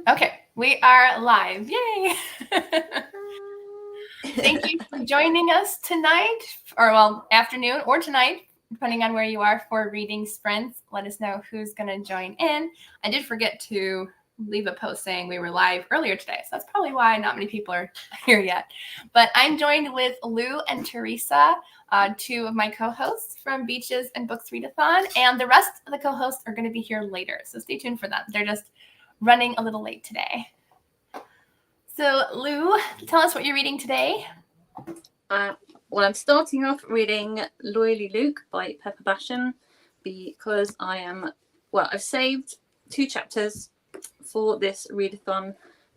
Okay, we are live. Yay! Thank you for joining us tonight, or well, afternoon or tonight, depending on where you are for reading sprints. Let us know who's going to join in. I did forget to leave a post saying we were live earlier today, so that's probably why not many people are here yet. But I'm joined with Lou and Teresa, two of my co-hosts from Beaches and Books Readathon, and the rest of the co-hosts are going to be here later, so stay tuned for them. They're just running a little late today. So, Lou, tell us what you're reading today. Well, I'm starting off reading Loyally Luke by Pepper Bashan because I've saved 2 chapters for this readathon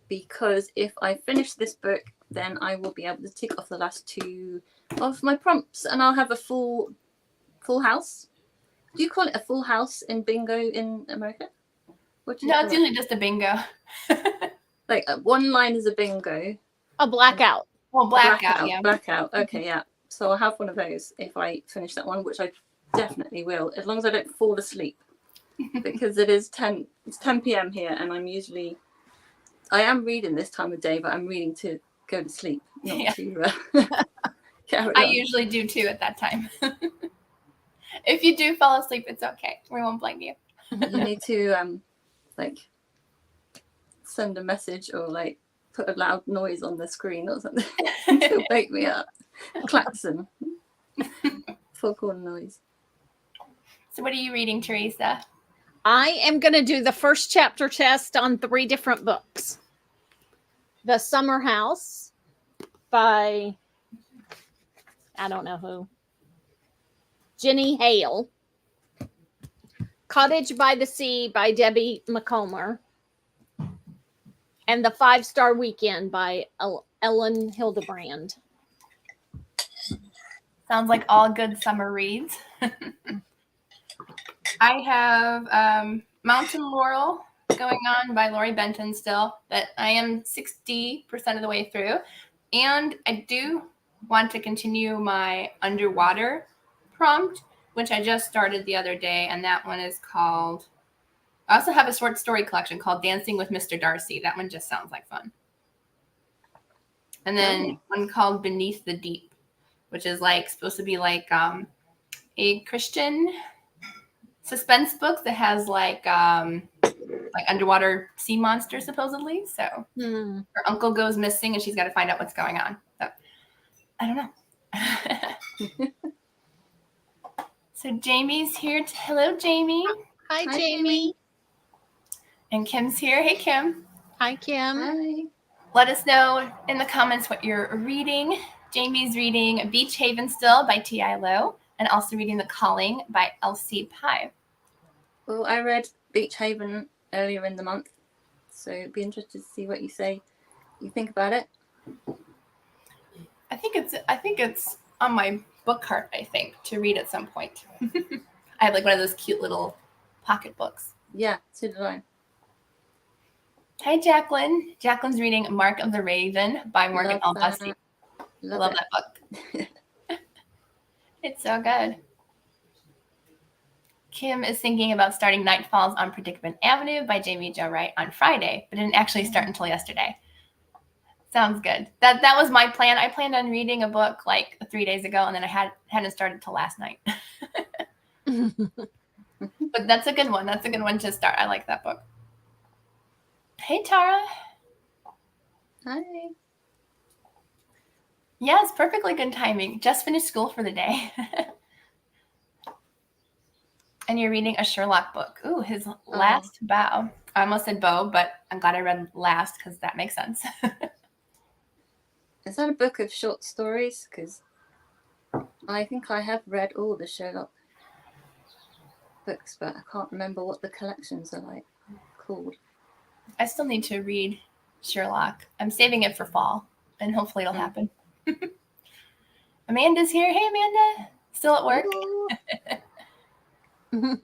because if I finish this book, then I will be able to tick off the last 2 of my prompts and I'll have a full house. Do you call it a full house in bingo in America? No, it's usually just a bingo. Like one line is a bingo. A blackout. Well, blackout, yeah. Blackout. Okay, yeah. So I'll have one of those if I finish that one, which I definitely will, as long as I don't fall asleep. Because it's 10 p.m. here, and I am reading this time of day, but I'm reading to go to sleep, not to carry on. I usually do too at that time. If you do fall asleep, it's okay. We won't blame you. You need to send a message or put a loud noise on the screen or something to wake me up. Klaxon. Foghorn noise. So what are you reading, Teresa? I am going to do the first chapter test on 3 different books. The Summer House by, I don't know who, Jenny Hale. Cottage by the Sea by Debbie McComber. And The 5-Star Weekend by Ellen Hildebrand. Sounds like all good summer reads. I have Mountain Laurel going on by Lori Benton still, but I am 60% of the way through. And I do want to continue my underwater prompt, which I just started the other day, and that one is called... I also have a short story collection called Dancing with Mr. Darcy. That one just sounds like fun. And then one called Beneath the Deep, which is supposed to be a Christian suspense book that has underwater sea monsters supposedly. So her uncle goes missing and she's got to find out what's going on. So I don't know. So Jamie's here. Hello, Jamie. Hi, Jamie. And Kim's here. Hey, Kim. Hi, Kim. Hi. Let us know in the comments what you're reading. Jamie's reading Beach Haven still by T.I. Lowe, and also reading The Calling by Elsie Pye. Well, I read Beach Haven earlier in the month, so it'd be interested to see what you think about it. I think it's on my book cart, I think, to read at some point. I have one of those cute little pocket books. Yeah, so did I. Hi, Jacqueline. Jacqueline's reading Mark of the Raven by Morgan L. Bussey. Love that book. It's so good. Kim is thinking about starting Night Falls on Predicament Avenue by Jamie Jo Wright on Friday, but didn't actually start until yesterday. Sounds good. That was my plan. I planned on reading a book 3 days ago, and then I hadn't started till last night. But that's a good one. That's a good one to start. I like that book. Hey, Tara. Hi. Yeah, it's perfectly good timing. Just finished school for the day. And you're reading a Sherlock book. Ooh, His Last Bow. I almost said bow, but I'm glad I read last because that makes sense. Is that a book of short stories? Because I think I have read all the Sherlock books, but I can't remember what the collections are called. I still need to read Sherlock. I'm saving it for fall, and hopefully it'll happen. Amanda's here. Hey, Amanda. Still at work? Oh,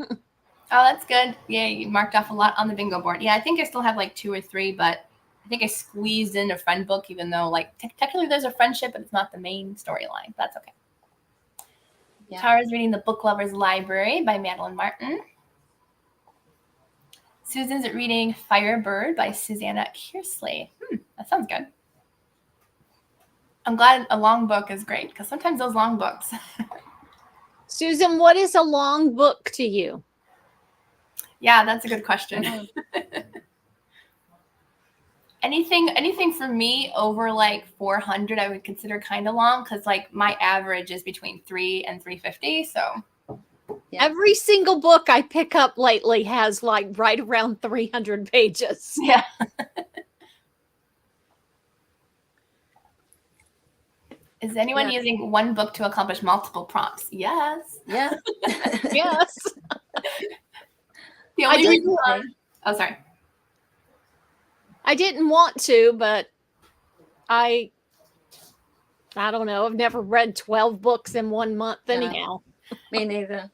that's good. Yeah, you marked off a lot on the bingo board. Yeah, I think I still have 2 or 3, but I think I squeezed in a friend book, even though technically there's a friendship, but it's not the main storyline. That's okay. Yeah. Tara's reading The Book Lover's Library by Madeline Martin. Susan's reading Firebird by Susanna Kearsley. That sounds good. I'm glad a long book is great because sometimes those long books. Susan, what is a long book to you? Yeah, that's a good question. Anything for me over like 400, I would consider kind of long because like my average is between 3 and 350. So Yeah. Every single book I pick up lately has like right around 300 pages. yeah. Is anyone using one book to accomplish multiple prompts? Yes. Yeah. Yes. The only reason didn't sorry. I didn't want to, but I don't know. I've never read 12 books in 1 month anyhow. Me neither.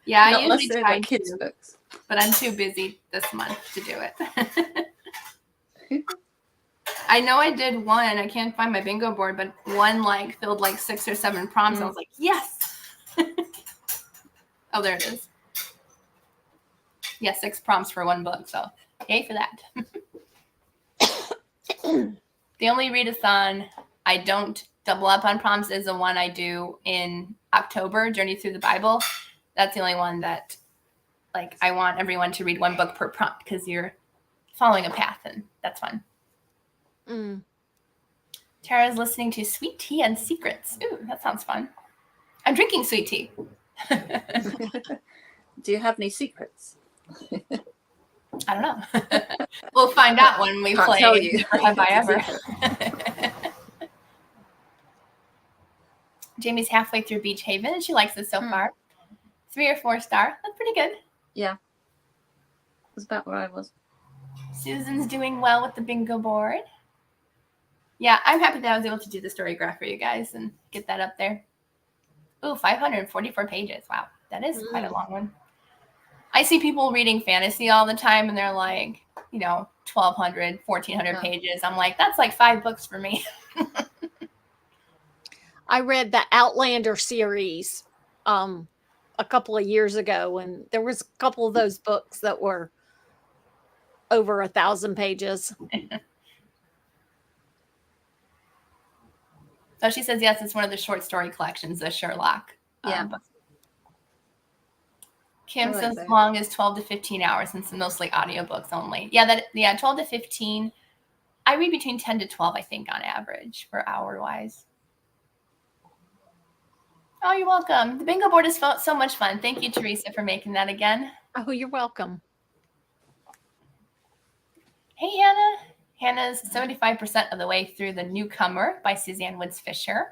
Yeah, I Not unless usually they're try like kids' to, books. but I'm too busy this month to do it. I know I did one. I can't find my bingo board, but one like filled like 6 or 7 prompts. I was like, yes. Oh, there it is. Yeah, 6 prompts for one book. So yay for that. The only readathon I don't double up on prompts is the one I do in October, Journey Through the Bible. That's the only one that like I want everyone to read one book per prompt because you're following a path and that's fun. Tara's listening to Sweet Tea and Secrets. Ooh, that sounds fun. I'm drinking sweet tea. Do you have any secrets? I don't know. We'll find out when we Can't play. tell you. Or have I ever? Jamie's halfway through Beach Haven and she likes it so far. 3 or 4 star. That's pretty good. Yeah. That's about where I was. Susan's doing well with the bingo board. Yeah, I'm happy that I was able to do the story graph for you guys and get that up there. Ooh, 544 pages. Wow, that is quite a long one. I see people reading fantasy all the time and they're like, 1,200, 1,400 pages. I'm like, that's like 5 books for me. I read the Outlander series a couple of years ago, and there was a couple of those books that were over 1,000 pages. So she says, yes, it's one of the short story collections, the Sherlock. Books. Kim says long is 12 to 15 hours, and it's mostly audiobooks only. Yeah, 12 to 15. I read between 10 to 12, I think, on average for hour-wise. Oh, you're welcome. The bingo board is so much fun. Thank you, Teresa, for making that again. Oh, you're welcome. Hey, Hannah. Hannah's 75% of the way through The Newcomer by Suzanne Woods Fisher.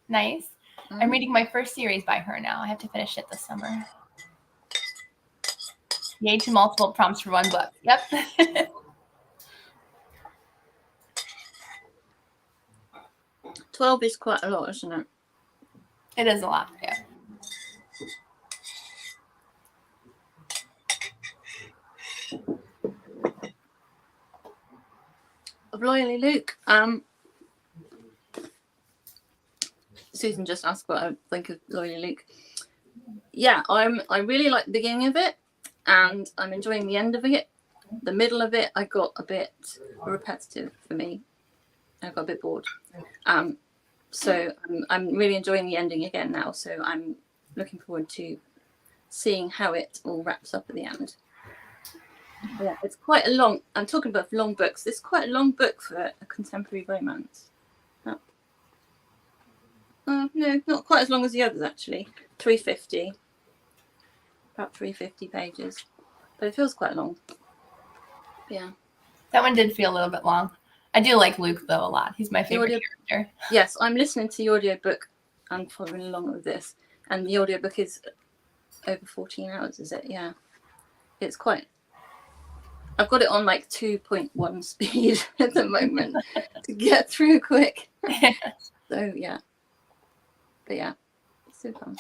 Nice. I'm reading my first series by her now. I have to finish it this summer. Yay to multiple prompts for one book. Yep. 12 is quite a lot, isn't it? It is a lot, yeah. Of Loyally Luke. Susan just asked what I think of Loyally Luke. Yeah, I really like the beginning of it, and I'm enjoying the end of it. The middle of it, I got a bit repetitive for me. I got a bit bored. So I'm really enjoying the ending again now. So I'm looking forward to seeing how it all wraps up at the end. Yeah, it's quite a long. I'm talking about long books. It's quite a long book for a contemporary romance. No, not quite as long as the others actually. 350, about 350 pages, but it feels quite long. Yeah, that one did feel a little bit long. I do like Luke though a lot. He's my favorite character. Yes, I'm listening to the audiobook and following along with this, and the audiobook is over 14 hours. Is it? Yeah, it's quite. I've got it on like 2.1 speed at the moment to get through quick. So yeah, but yeah, it's so fun.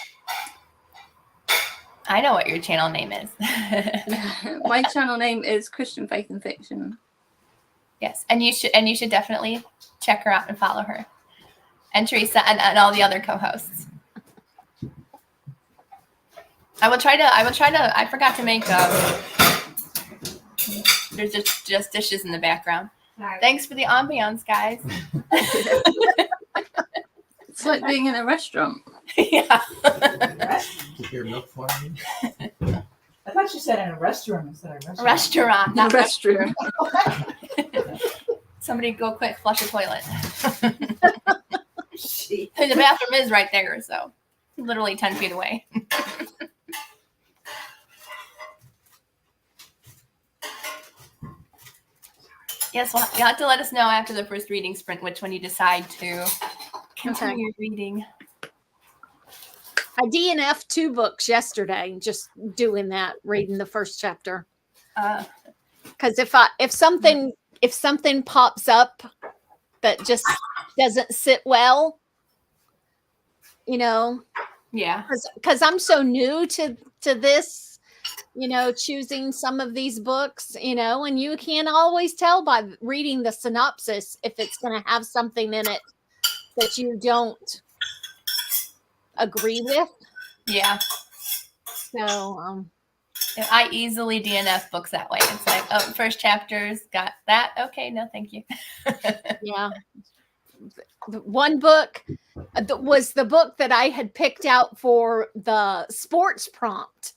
I know what your channel name is. My channel name is Christian Faith and Fiction. Yes, and you should definitely check her out and follow her, and Teresa and all the other co-hosts. I will try to. I forgot to make There's just dishes in the background. Sorry. Thanks for the ambiance, guys. It's like being in a restaurant. Yeah. To hear milk forming. I thought you said in a restroom instead of restaurant. Restaurant, In a not restroom. Somebody go quick, flush a toilet. She. The bathroom is right there, so literally 10 feet away. Yes, well, you have to let us know after the first reading sprint which one you decide to continue reading. I DNF 2 books yesterday, just doing that, reading the first chapter. Because if something pops up that just doesn't sit well, Yeah. because I'm so new to this, choosing some of these books, and you can't always tell by reading the synopsis if it's going to have something in it that you don't agree with. Yeah. So, I easily DNF books that way. It's like, oh, first chapter's got that. Okay, no, thank you. yeah. The one book was the book that I had picked out for the sports prompt,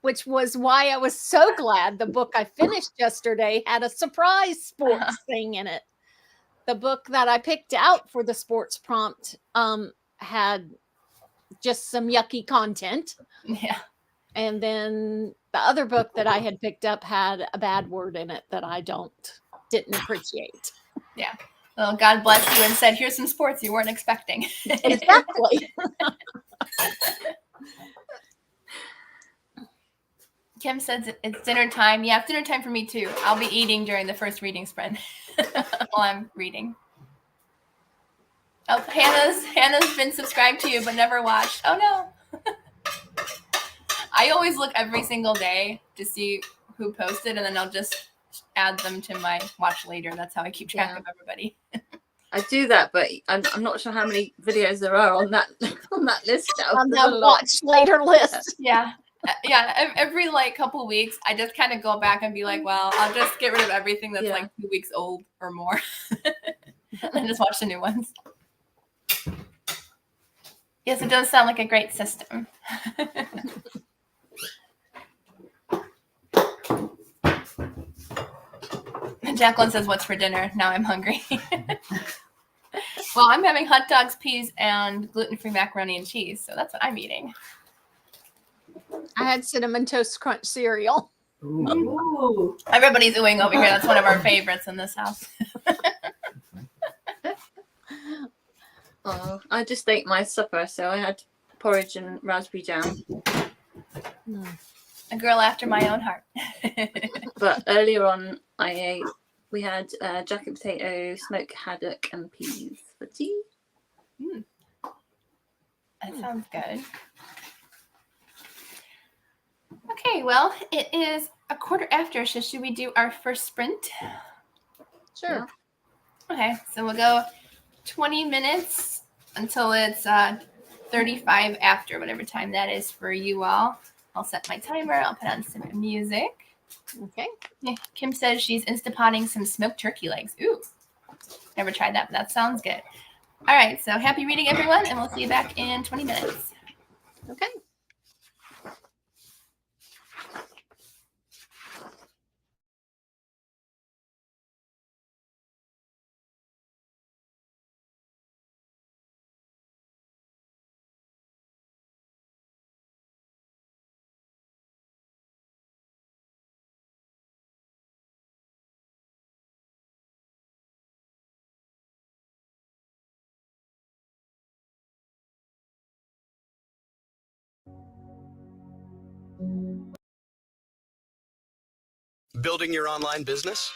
which was why I was so glad the book I finished yesterday had a surprise sports thing in it. The book that I picked out for the sports prompt had just some yucky content. Yeah. And then the other book that I had picked up had a bad word in it that I didn't appreciate. Yeah. Well, God bless you and said, here's some sports you weren't expecting. Exactly. Kim says it's dinner time. Yeah, it's dinner time for me too. I'll be eating during the first reading sprint while I'm reading. Oh, Hannah's been subscribed to you but never watched. Oh no. I always look every single day to see who posted, and then I'll just add them to my watch later. That's how I keep track of everybody. I do that, but I'm not sure how many videos there are on that list now. On There's a the lot. watch later list. Yeah. Yeah, every couple weeks, I just kind of go back and be like, well, I'll just get rid of everything that's like 2 weeks old or more and just watch the new ones. Yes, it does sound like a great system. Jacqueline says, what's for dinner? Now I'm hungry. Well, I'm having hot dogs, peas, and gluten-free macaroni and cheese, so that's what I'm eating. I had Cinnamon Toast Crunch cereal. Ooh. Everybody's oohing over here. That's one of our favorites in this house. Oh, I just ate my supper, so I had porridge and raspberry jam. A girl after my own heart. But earlier on, we had jacket potato, smoked haddock, and peas for tea. That sounds good. Okay, well, it is a quarter after, so should we do our first sprint? Sure. Okay, so we'll go 20 minutes until it's 35 after, whatever time that is for you all. I'll set my timer. I'll put on some music. Okay. Yeah, Kim says she's Instapotting some smoked turkey legs. Ooh, never tried that, but that sounds good. All right, so happy reading, everyone, and we'll see you back in 20 minutes. Okay. Building your online business?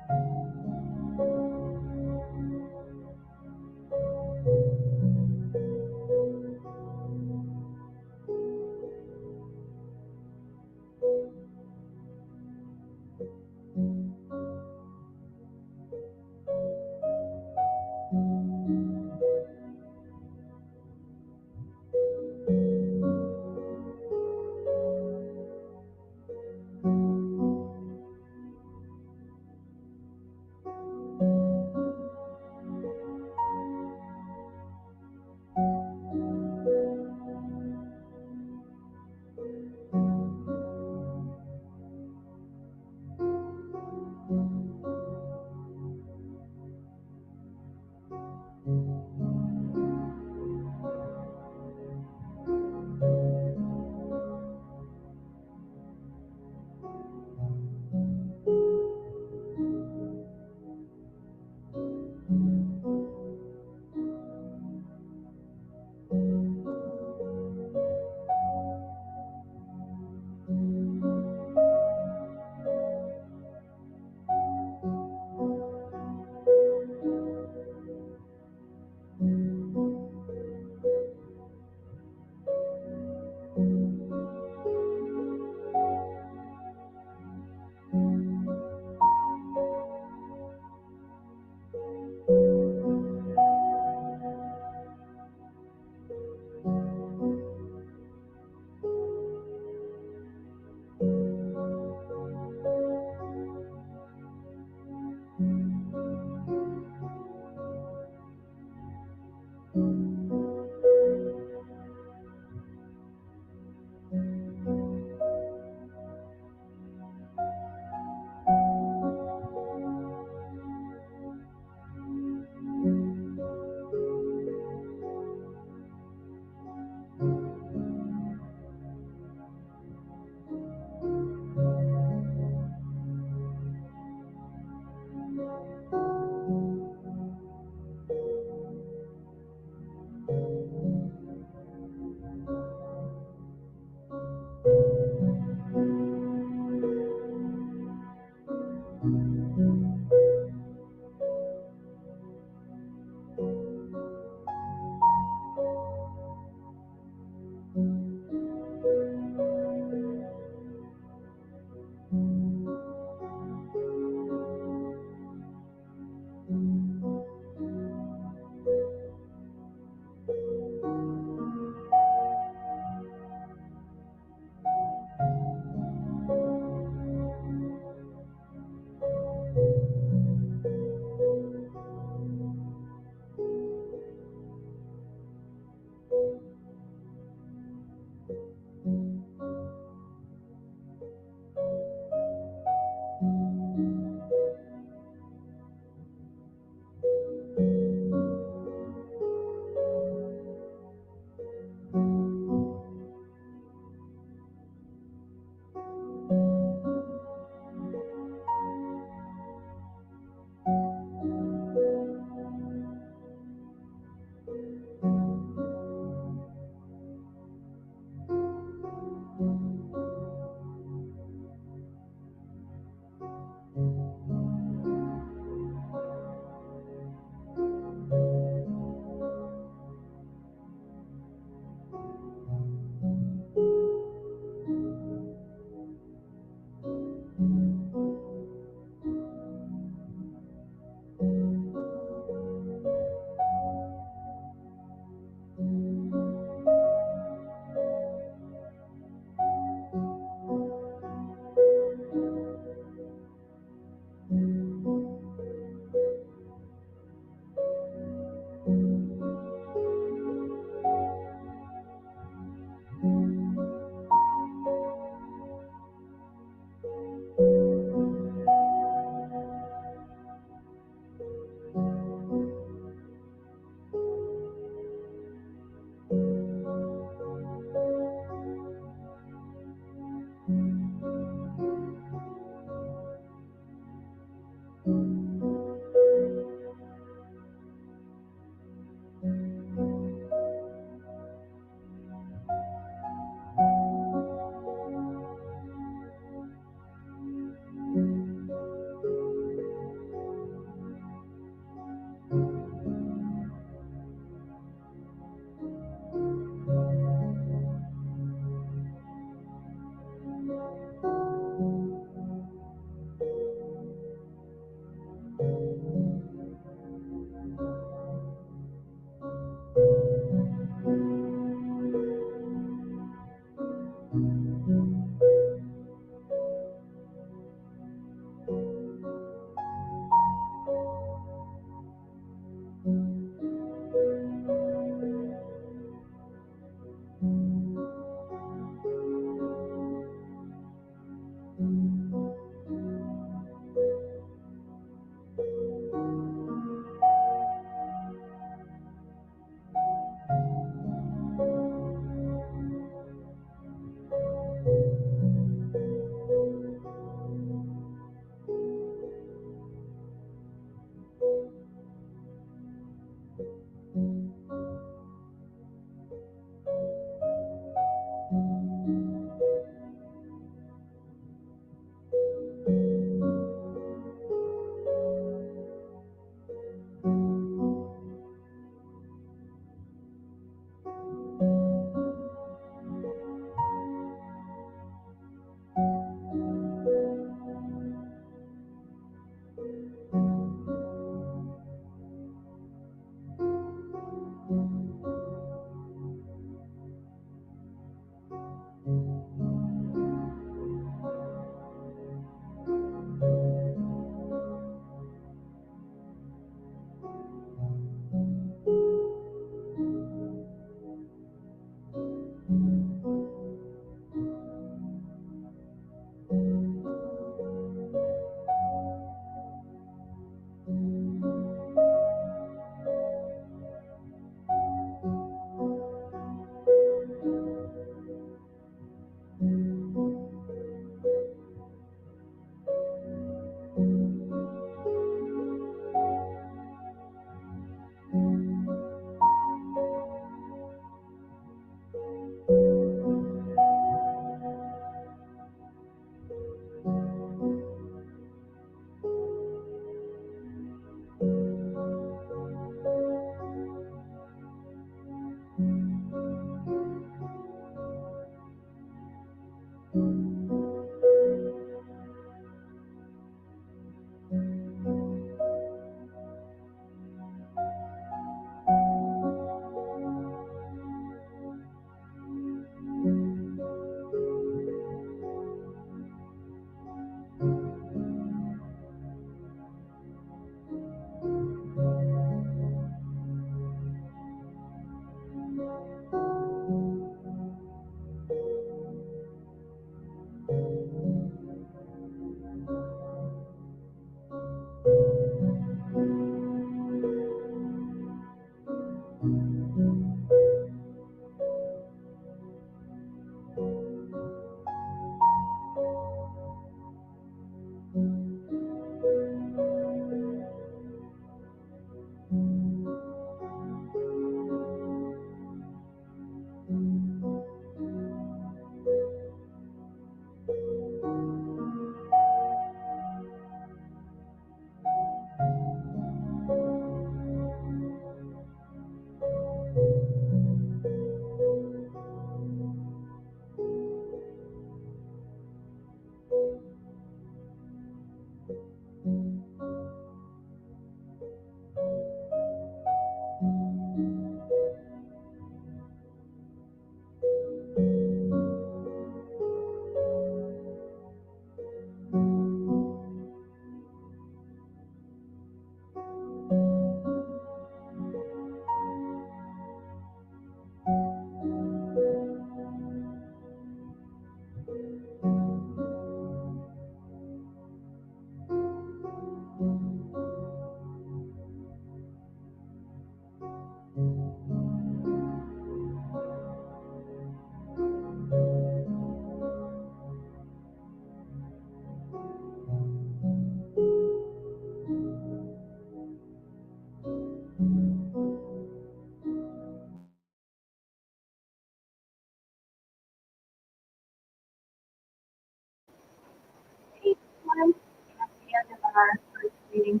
our first reading.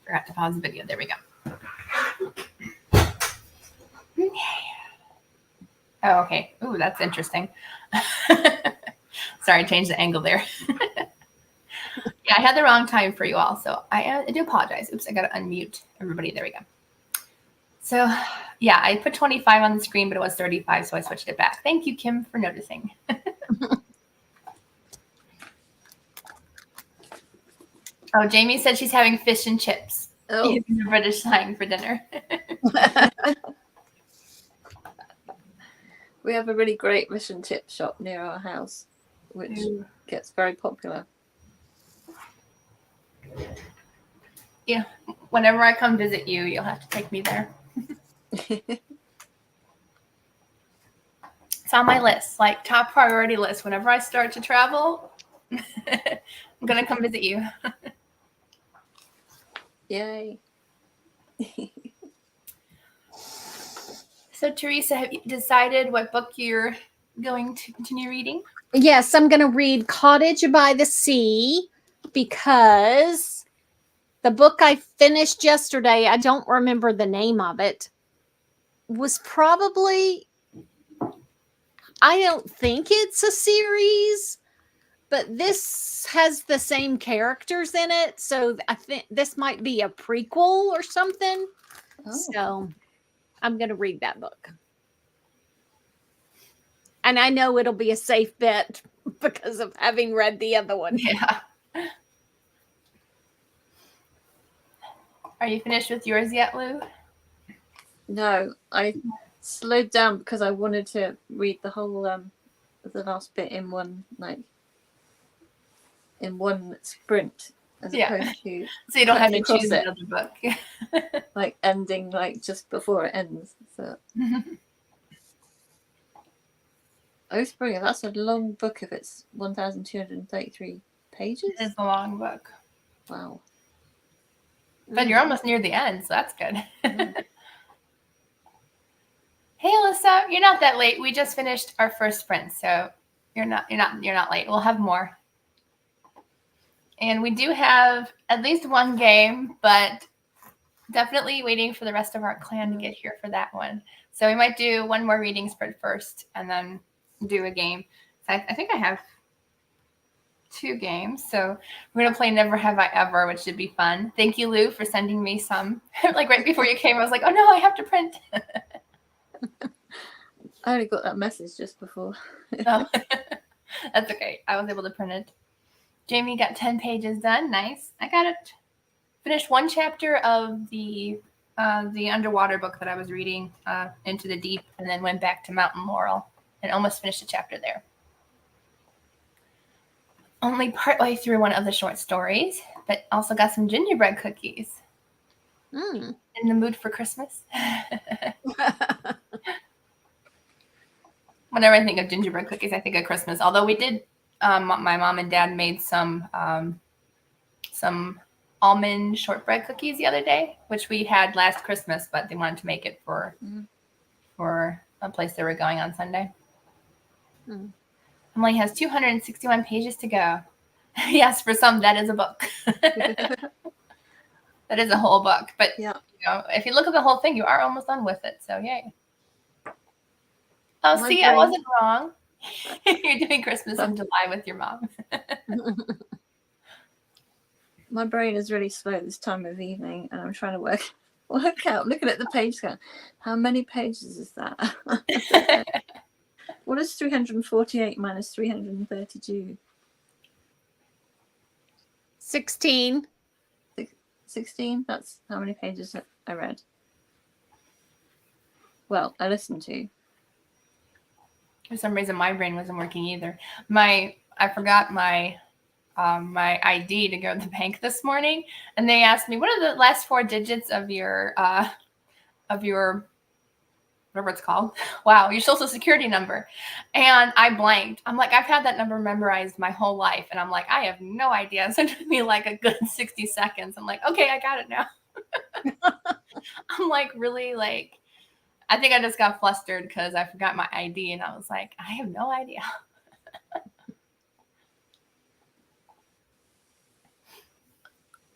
Forgot to pause the video. There we go. Okay. Oh, okay. Ooh, that's interesting. Sorry, I changed the angle there. Yeah, I had the wrong time for you all, so I do apologize. Oops, I got to unmute everybody. There we go. So, yeah, I put 25 on the screen, but it was 35, so I switched it back. Thank you, Kim, for noticing. Oh, Jamie said she's having fish and chips. Oh, Using the British slang for dinner. we have a really great fish and chip shop near our house, which gets very popular. Yeah, whenever I come visit you, you'll have to take me there. It's on my list, like top priority list. Whenever I start to travel, I'm gonna come visit you. Yay. So, Teresa, have you decided what book you're going to continue reading? Yes, I'm going to read Cottage by the Sea because the book I finished yesterday, I don't remember the name of it, was probably, I don't think it's a series, but this has the same characters in it. So I think this might be a prequel or something. Oh. So I'm going to read that book. And I know it'll be a safe bet because of having read the other one. Yeah. Are you finished with yours yet, Lou? No, I slowed down because I wanted to read the whole the last bit in one sprint as opposed to So you don't have to across choose it. another book. like ending like just before it ends. So Oathbringer, that's a long book if it's 1,233 pages. It is a long book. Wow. But you're almost near the end, so that's good. Mm. Hey, Alyssa, you're not that late. We just finished our first sprint, so you're not late. We'll have more. And we do have at least one game, but definitely waiting for the rest of our clan to get here for that one. So we might do one more reading sprint first and then do a game. So I think I have 2 games. So we're going to play Never Have I Ever, which should be fun. Thank you, Lou, for sending me some. Like right before you came, I was like, oh no, I have to print. I only got that message just before. Oh, that's okay. I was able to print it. Jamie got 10 pages done. Nice. I got it. Finished one chapter of the underwater book that I was reading, Into the Deep, and then went back to Mountain Laurel and almost finished a chapter there. Only partway through one of the short stories, but also got some gingerbread cookies. Mm. In the mood for Christmas. Whenever I think of gingerbread cookies, I think of Christmas. Although we did, my mom and dad made some almond shortbread cookies the other day, which we had last Christmas, but they wanted to make it for a place they were going on Sunday. Mm. Emily has 261 pages to go. Yes, for some, that is a book. That is a whole book. But Yeah. you know, if you look at the whole thing, you are almost done with it. So yay. Oh, My see, I brain- wasn't wrong. You're doing Christmas in July with your mom. My brain is really slow this time of evening, and I'm trying to work out. Looking at the page count, how many pages is that? What is 348 minus 332? 16. 16? That's how many pages I read. Well, I listened to. For some reason, my brain wasn't working either. I forgot my ID to go to the bank this morning, and they asked me, "What are the last 4 digits of your whatever it's called? Wow, your social security number." And I blanked. I'm like, I've had that number memorized my whole life, and I'm like, I have no idea. So it took me like a good 60 seconds. I'm like, okay, I got it now. I'm like, really, like, I think I just got flustered because I forgot my ID, and I was like, I have no idea.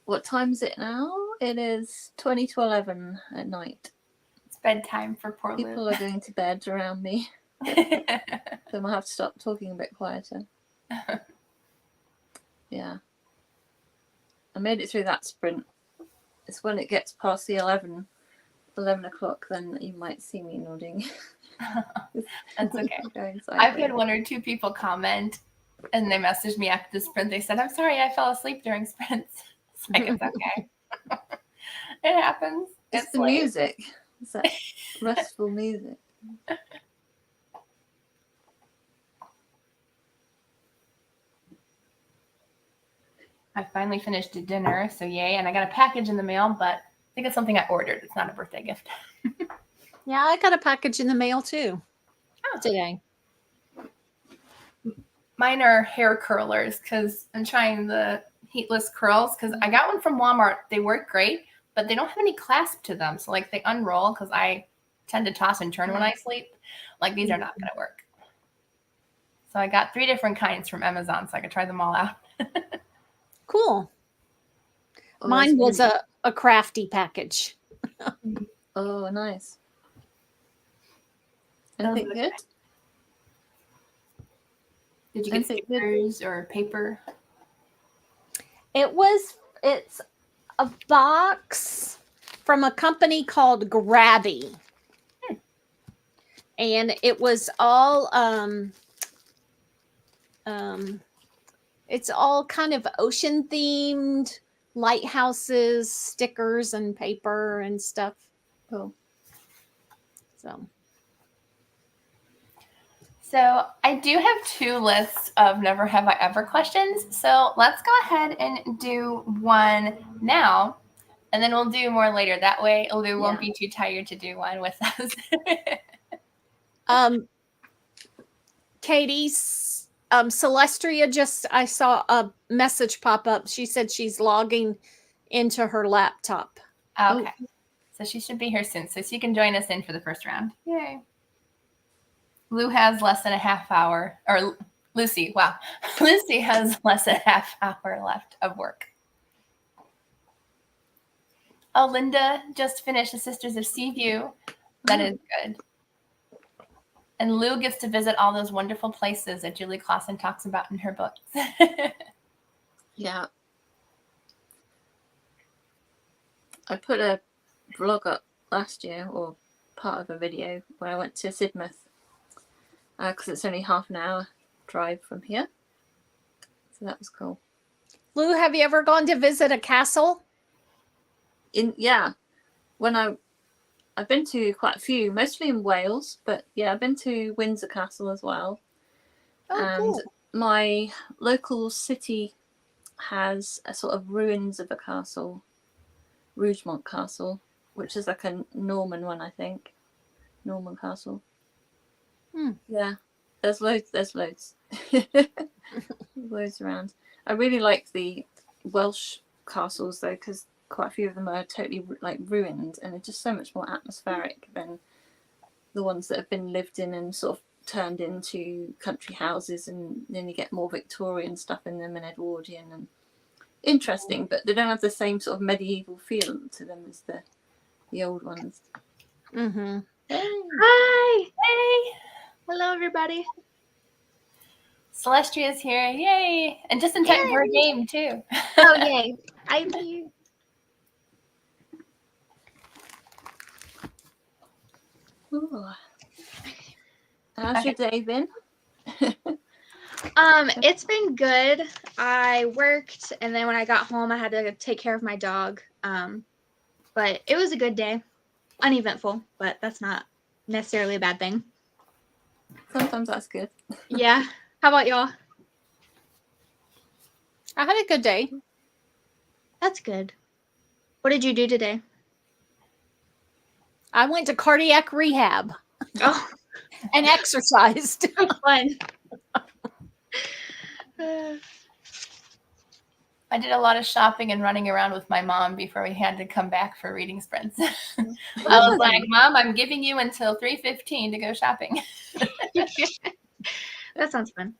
What time is it now? It is 20 to 11 at night. It's bedtime for poor People Lou. are going to bed around me, so I might have to stop talking a bit quieter. Yeah. I made it through that sprint. It's when it gets past the 11 o'clock, then you might see me nodding. That's okay. Going I've had sideways. 1 or 2 people comment and they messaged me after the sprint. They said, I'm sorry, I fell asleep during sprints. It's like, it's okay. It happens. It's the late. music. It's that restful music. I finally finished dinner, so yay. And I got a package in the mail, but I think it's something I ordered. It's not a birthday gift. Yeah, I got a package in the mail too Oh. today. Mine are hair curlers because I'm trying the heatless curls because I got one from Walmart. They work great, but they don't have any clasp to them. So like they unroll because I tend to toss and turn when I sleep. Like these are not going to work. So I got 3 different kinds from Amazon so I could try them all out. Cool. Oh, Mine it's was a crafty package. Oh, nice. Those Anything are the good? Did you get Anything good? stickers or paper? It's a box from a company called Grabby. And it was all it's all kind of ocean themed, lighthouses, stickers and paper and stuff. Cool. So I do have 2 lists of never have I ever questions. So let's go ahead and do one now, and then we'll do more later. That way Lou won't be too tired to do one with us. Katie, Celestria I saw a message pop up. She said she's logging into her laptop. Okay. So she should be here soon. So she can join us in for the first round. Yay. Lou has less than a half hour, or Lucy, wow. Lucy has less than a half hour left of work. Oh, Linda just finished The Sisters of Seaview. That is good. And Lou gets to visit all those wonderful places that Julie Clausen talks about in her books. Yeah. I put a vlog up last year, or part of a video, where I went to Sidmouth. Because it's only half an hour drive from here. So that was cool. Lou, have you ever gone to visit a castle? When I've been to quite a few, mostly in Wales, but yeah, I've been to Windsor Castle as well. Oh, And cool. my local city has a sort of ruins of a castle, Rougemont Castle, which is like a Norman one, I think. Norman Castle. Yeah, there's loads. Loads around. I really like the Welsh castles though, because quite a few of them are totally like ruined, and they're just so much more atmospheric than the ones that have been lived in and sort of turned into country houses, and then you get more Victorian stuff in them and Edwardian and interesting, but they don't have the same sort of medieval feel to them as the old ones. Mm-hmm. Hi. Hey, Hello, everybody. Celestria's here. Yay. And just in time for a game, too. Oh, yay. I'm here. Ooh. How's your day been? It's been good. I worked, and then when I got home, I had to take care of my dog. But it was a good day. Uneventful, but that's not necessarily a bad thing. Sometimes that's good. Yeah. How about y'all? I had a good day. That's good. What did you do today? I went to cardiac rehab Oh, and exercised. fun. I did a lot of shopping and running around with my mom before we had to come back for reading sprints. I was like, Mom, I'm giving you until 3:15 to go shopping. That sounds fun.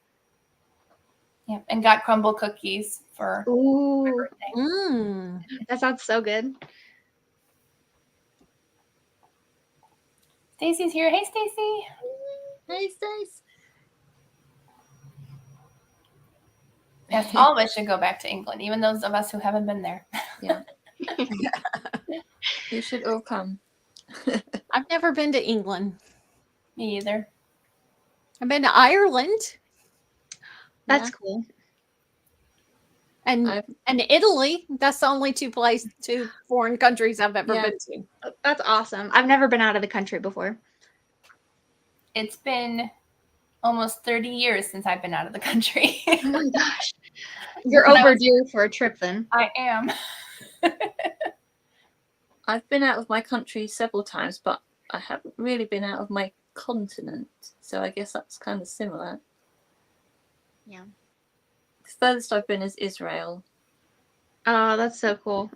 Yeah, and got crumble cookies for my Ooh, birthday. Mm. that sounds so good. Stacy's here. Hey, Stacy. Hey, Stace. Yes, all of us should go back to England, even those of us who haven't been there. You should all come. I've never been to England. Me either. I've been to Ireland That's Yeah. cool. and I've- and Italy. That's the only two foreign countries I've ever Yeah. been to. That's awesome. I've never been out of the country before. It's been almost 30 years since I've been out of the country. Oh my gosh. You're When I was- overdue for a trip then. I am. I've been out of my country several times, but I haven't really been out of my continent. So I guess that's kind of similar. Yeah. The furthest I've been is Israel. Oh, that's so cool.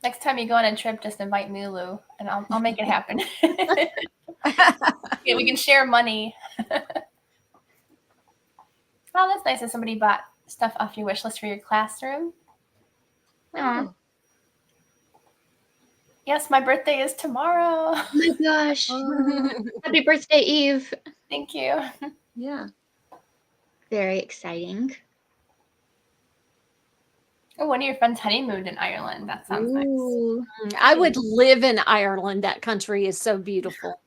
Next time you go on a trip, just invite me, Lou, and I'll make it happen. Yeah, we can share money. Oh, that's nice that somebody bought stuff off your wish list for your classroom. Aw. Oh, Yes, my birthday is tomorrow. Oh my gosh. oh, Happy birthday, Eve. Thank you. yeah. Very exciting. Oh, one of your friends honeymooned in Ireland. That sounds nice. Ooh. I would live in Ireland. That country is so beautiful.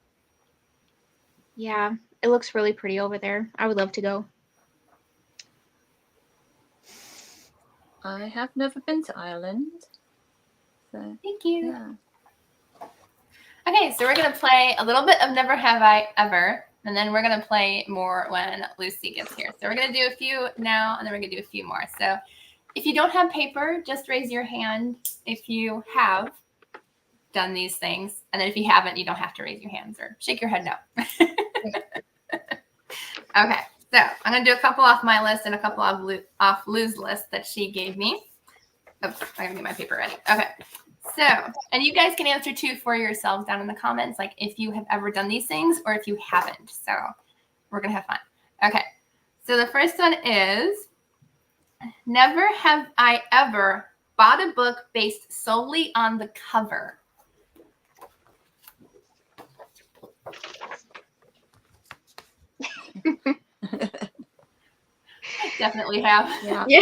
Yeah, it looks really pretty over there. I would love to go. I have never been to Ireland. So, Thank you. yeah. Okay, so we're gonna play a little bit of Never Have I Ever, and then we're gonna play more when Lucy gets here. So we're gonna do a few now, and then we're gonna do a few more. So if you don't have paper, just raise your hand if you have done these things, and then if you haven't, you don't have to raise your hands or shake your head no. Okay, so I'm gonna do a couple off my list and a couple off Lou's list that she gave me. Oops, I gotta get my paper ready. Okay. So, and you guys can answer too for yourselves down in the comments, like if you have ever done these things or if you haven't. So we're going to have fun. Okay. So the first one is, never have I ever bought a book based solely on the cover. Definitely have. Yeah. Yeah.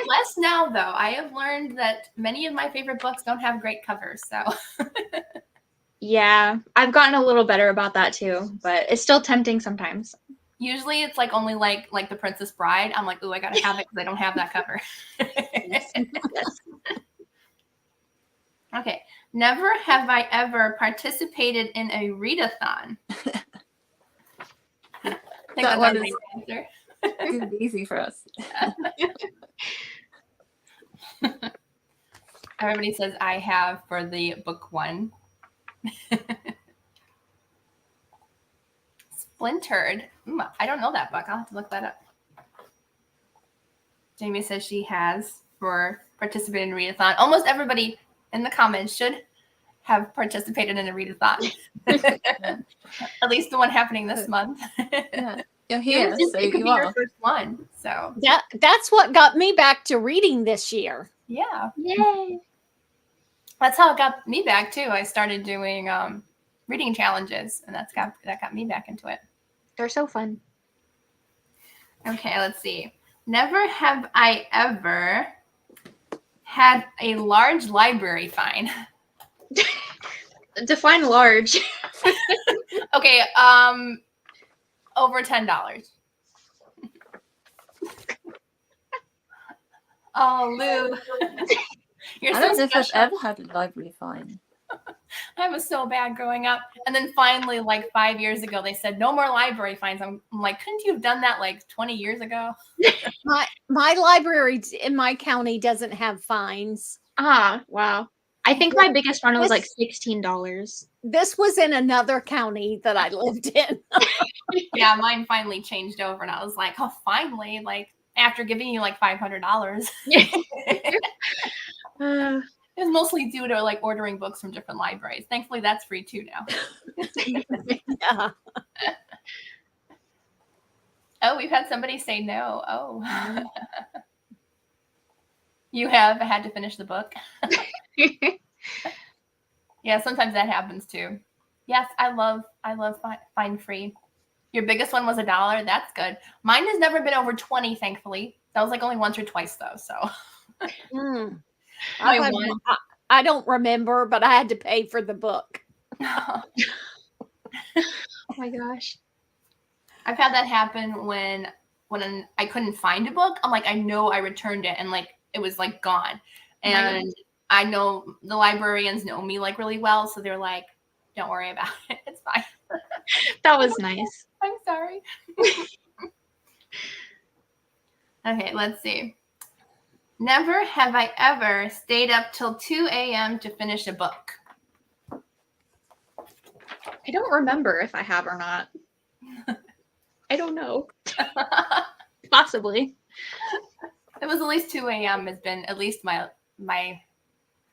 Less now, though. I have learned that many of my favorite books don't have great covers. So Yeah, I've gotten a little better about that too, but it's still tempting sometimes. usually it's like only like The Princess Bride. I'm like, ooh, I gotta have it because I don't have that cover. Yes. Okay. Never have I ever participated in a readathon. I think That that's one our is- main answer. It's easy for us. Everybody says I have for the book one. Splintered. I don't know that book. I'll have to look that up. Jamie says she has for participating in a readathon. Almost everybody in the comments should have participated in a readathon. At least the one happening this month. Yeah. You're It here, was just- so it could you be your are. first one. So That's what got me back to reading this year. yeah. Yay. That's how it got me back too. I started doing reading challenges, and that got me back into it. They're so fun. Okay, let's see. Never have I ever had a large library fine. Define large. Okay, over $10. Oh, Lou, you're I so don't know if I've special. ever had a library fine. I was so bad growing up, and then finally, like 5 years ago, they said no more library fines. I'm like, couldn't you have done that like 20 years ago? My library in my county doesn't have fines. Ah, wow. I think my biggest one was like This- $16. This was in another county that I lived in. Yeah, mine finally changed over, and I was like, oh, finally, like after giving you like $500. It Uh, was mostly due to like ordering books from different libraries. Thankfully, that's free too now. Yeah. we've had somebody say no. Oh. You have had to finish the book? Yeah, sometimes that happens too. Yes, I love Find Free. Your biggest one was $1. That's good. Mine has never been over 20, thankfully. That was like only once or twice though. So Hmm. My I've had- one. I don't remember, but I had to pay for the book. Oh my gosh. I've had that happen when I couldn't find a book. I'm like, I know I returned it and like it was like gone. Oh my And I know the librarians know me like really well, so they're like, don't worry about it. It's fine. That was nice. I'm sorry. Okay, let's see. Never have I ever stayed up till 2 a.m. to finish a book. I don't remember if I have or not. I don't know. Possibly. It was at least 2 a.m. has been at least my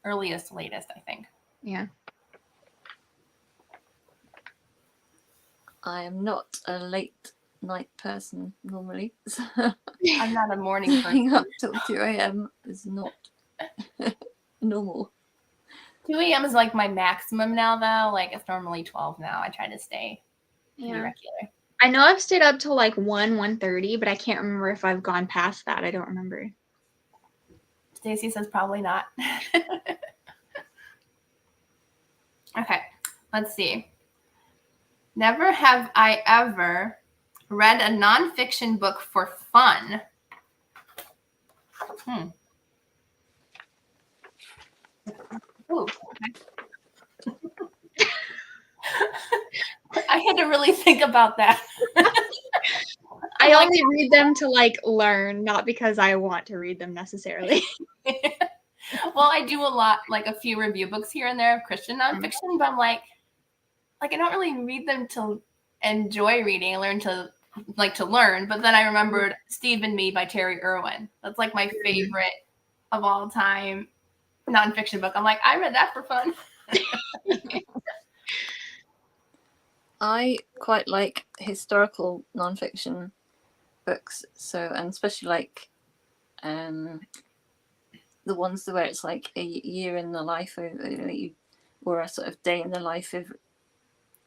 earliest, latest, I think. Yeah. I am not a late night person normally. So I'm not a morning person. staying up till 2 a.m. is not normal. 2 a.m. is like my maximum now, though. Like it's normally 12 now. I try to stay pretty Yeah. regular. I know I've stayed up till like 1:30, but I can't remember if I've gone past that. I don't remember. Stacy says probably not. Okay, let's see. Never have I ever read a nonfiction book for fun. Ooh, okay. I had to really think about that. I only read them to like learn, not because I want to read them necessarily. Well, I do a lot, like a few review books here and there of Christian nonfiction, but I'm like I don't really read them to enjoy reading. I learn to learn. But then I remembered Steve and Me by Terry Irwin. That's like my favorite of all time nonfiction book. I'm like, I read that for fun. I quite like historical nonfiction books, so and especially like the ones where it's like a year in the life of, or a sort of day in the life of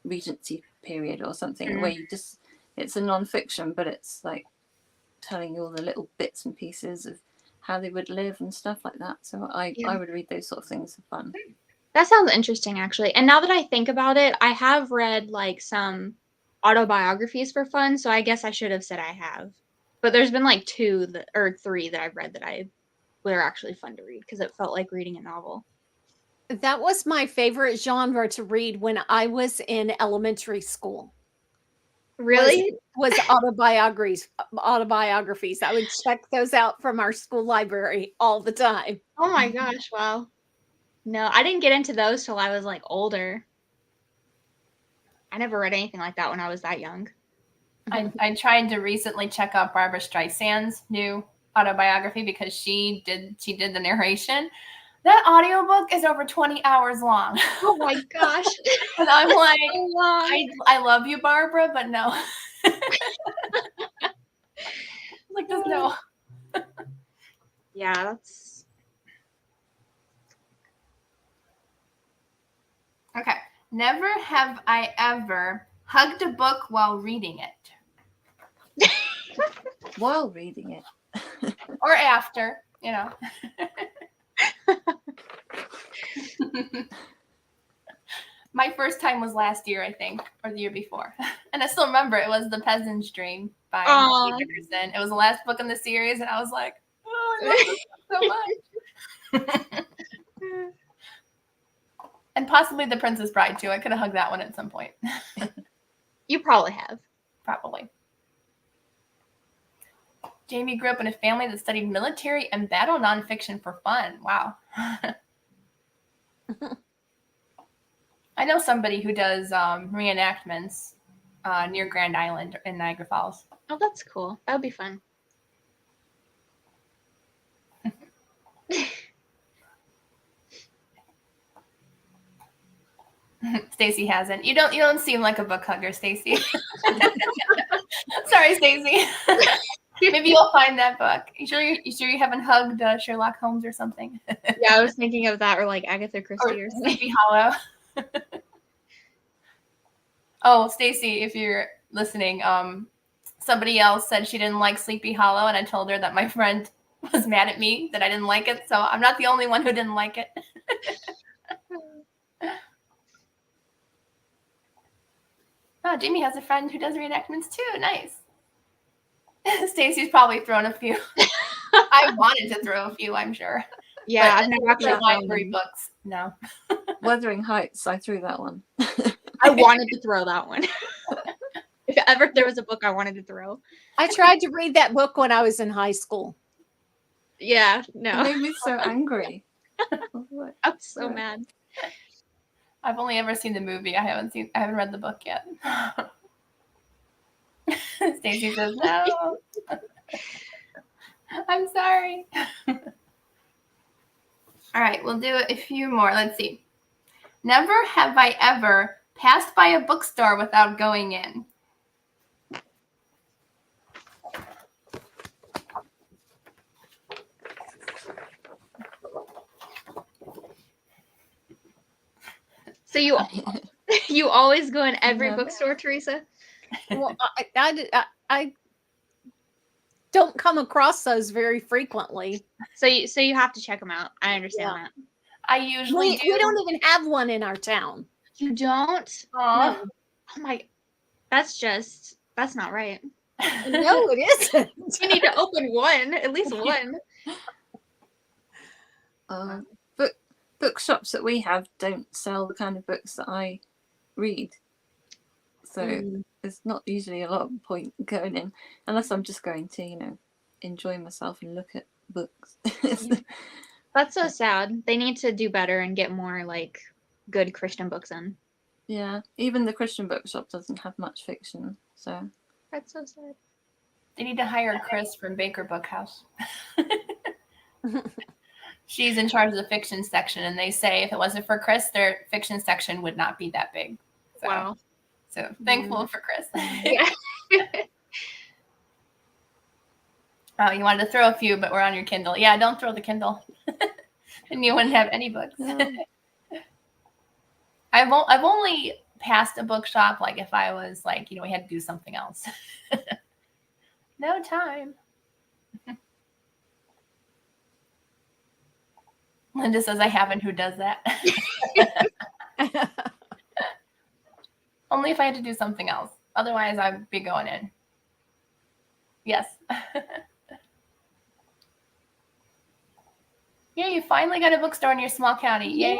Regency period or something, where you just it's a nonfiction, but it's like telling you all the little bits and pieces of how they would live and stuff like that. So I would read those sort of things for fun. That sounds interesting, actually. And now that I think about it, I have read like some autobiographies for fun, so I guess I should have said I have. But there's been like 2 or 3 that I've read that I were actually fun to read because it felt like reading a novel. That was my favorite genre to read when I was in elementary school. Really? Was autobiographies. I would check those out from our school library all the time. Oh my gosh, wow. No, I didn't get into those till I was like older. I never read anything like that when I was that young. I tried to recently check out Barbara Streisand's new autobiography because she did the narration. That audiobook is over 20 hours long. Oh my gosh. And I'm like, So long. I love you, Barbara, but no. Like, just no. Yeah, that's Okay. Never have I ever hugged a book while reading it. While reading it. Or after, you know. My first time was last year, I think, or the year before. And I still remember it was The Peasant's Dream by Aw. Nancy Dickerson. It was the last book in the series, and I was like, oh, I love this book so much. And possibly The Princess Bride, too. I could have hugged that one at some point. You probably have. Probably. Jamie grew up in a family that studied military and battle nonfiction for fun. Wow. I know somebody who does reenactments near Grand Island in Niagara Falls. Oh, that's cool. That would be fun. Stacy hasn't. You don't seem like a book hugger, Stacy. Sorry, Stacy. Maybe you'll find that book. You sure you haven't hugged Sherlock Holmes or something? Yeah, I was thinking of that, or like Agatha Christie Or or something. Sleepy Hollow. Oh, Stacy, if you're listening, somebody else said she didn't like Sleepy Hollow, and I told her that my friend was mad at me that I didn't like it, so I'm not the only one who didn't like it. Oh, Jamie has a friend who does reenactments too. Nice. Stacy's probably thrown a few. I wanted to throw a few, I'm sure. Yeah, But I've never actually for thrown library them. books. No. Wuthering Heights, I threw that one. I wanted to throw that one. If ever there was a book I wanted to throw. I tried to read that book when I was in high school. Yeah, It no. made me so angry. I'm so mad. I've only ever seen the movie. I haven't read the book yet. Stacy says no. I'm sorry. All right, we'll do a few more. Let's see. Never have I ever passed by a bookstore without going in. So you always go in every No. bookstore, Teresa? Well, I don't come across those very frequently. So you have to check them out. I understand Yeah. that. I usually We do. don't even have one in our town. You don't? Aw. Oh my, that's not right. No, it isn't. You need to open one, at least one. Bookshops that we have don't sell the kind of books that I read. So Mm. there's not usually a lot of point going in unless I'm just going to, enjoy myself and look at books. That's so sad. They need to do better and get more like good Christian books in. Yeah, even the Christian bookshop doesn't have much fiction. So That's so sad. They need to hire Chris from Baker Bookhouse. She's in charge of the fiction section, and they say if it wasn't for Chris, their fiction section would not be that big. So, Wow. So thankful for Chris. Yeah. Oh, you wanted to throw a few, but we're on your Kindle. Yeah, don't throw the Kindle. And you wouldn't have any books. yeah. I've only passed a bookshop like if I was like, we had to do something else. No time. Linda says I haven't. Who does that? Only if I had to do something else. Otherwise, I'd be going in. Yes. Yeah, you finally got a bookstore in your small county. Yay.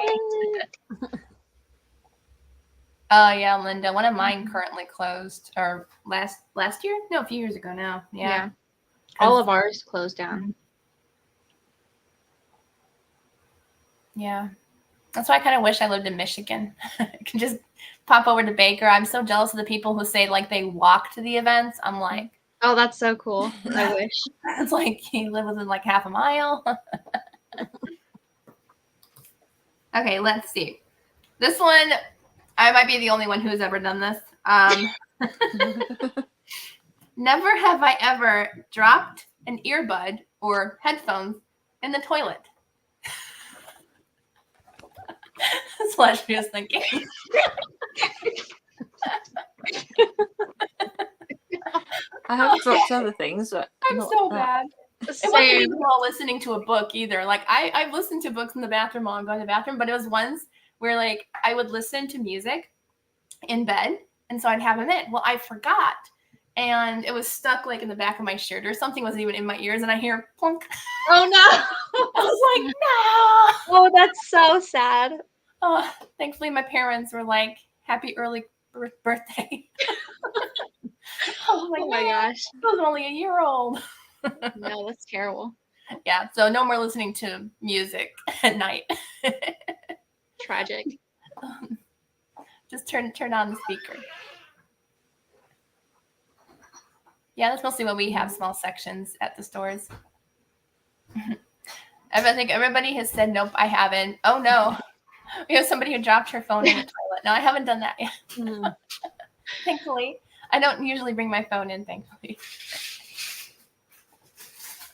Oh, yeah, Linda. One of mine currently closed. Or last year? No, a few years ago now. Yeah. All of ours closed down. Yeah. That's why I kind of wish I lived in Michigan. I can just pop over to Baker. I'm so jealous of the people who say like they walk to the events. I'm like, Oh, that's so cool. I wish. it's like you live within like half a mile. Okay, let's see. This one, I might be the only one who's ever done this. Never have I ever dropped an earbud or headphones in the toilet. That's what she was thinking. I have dropped other things, but I'm not so that. bad. It wasn't Same. even while listening to a book either. Like I've listened to books in the bathroom while I'm going to the bathroom, but it was ones where like I would listen to music in bed, and so I'd have them in. Well, I forgot, and it was stuck like in the back of my shirt or something. Wasn't even in my ears, and I hear plunk. Oh no. I was like, no. Oh, that's so sad. Oh, thankfully my parents were like, happy early birthday. I was like, Oh my "No, gosh. I was only a year old." No, that's terrible. Yeah, so no more listening to music at night. Tragic. Just turn on the speaker. Yeah, that's mostly what we have, small sections at the stores. I think everybody has said, nope, I haven't. Oh no. We have somebody who dropped her phone in the toilet. No, I haven't done that yet. Mm. Thankfully, I don't usually bring my phone in. Thankfully,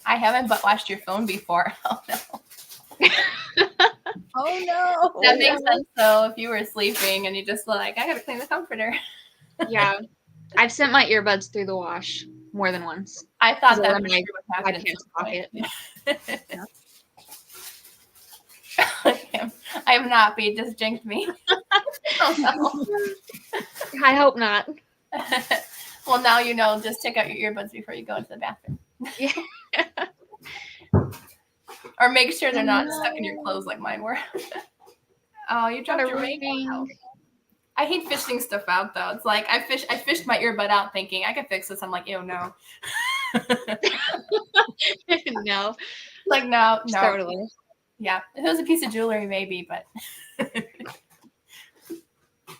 I haven't butt washed your phone before. Oh no, Oh no. that makes sense though. If you were sleeping and you just like, I gotta clean the comforter. Yeah. I've sent my earbuds through the wash more than once. I thought So that then for my sure would happen at pants some point. pocket. Yeah. I have not, but you just jinxed me. Oh, I hope not. no. Well, now you know. Just take out your earbuds before you go into the bathroom. Yeah. Or make sure they're not stuck in your clothes like mine were. Oh, you dropped Got a your ring. ring. Wow. I hate fishing stuff out though. It's like I fished my earbud out thinking I could fix this. I'm like, ew, no. No. Like no. Just throw it away. Yeah, if it was a piece of jewelry, maybe, but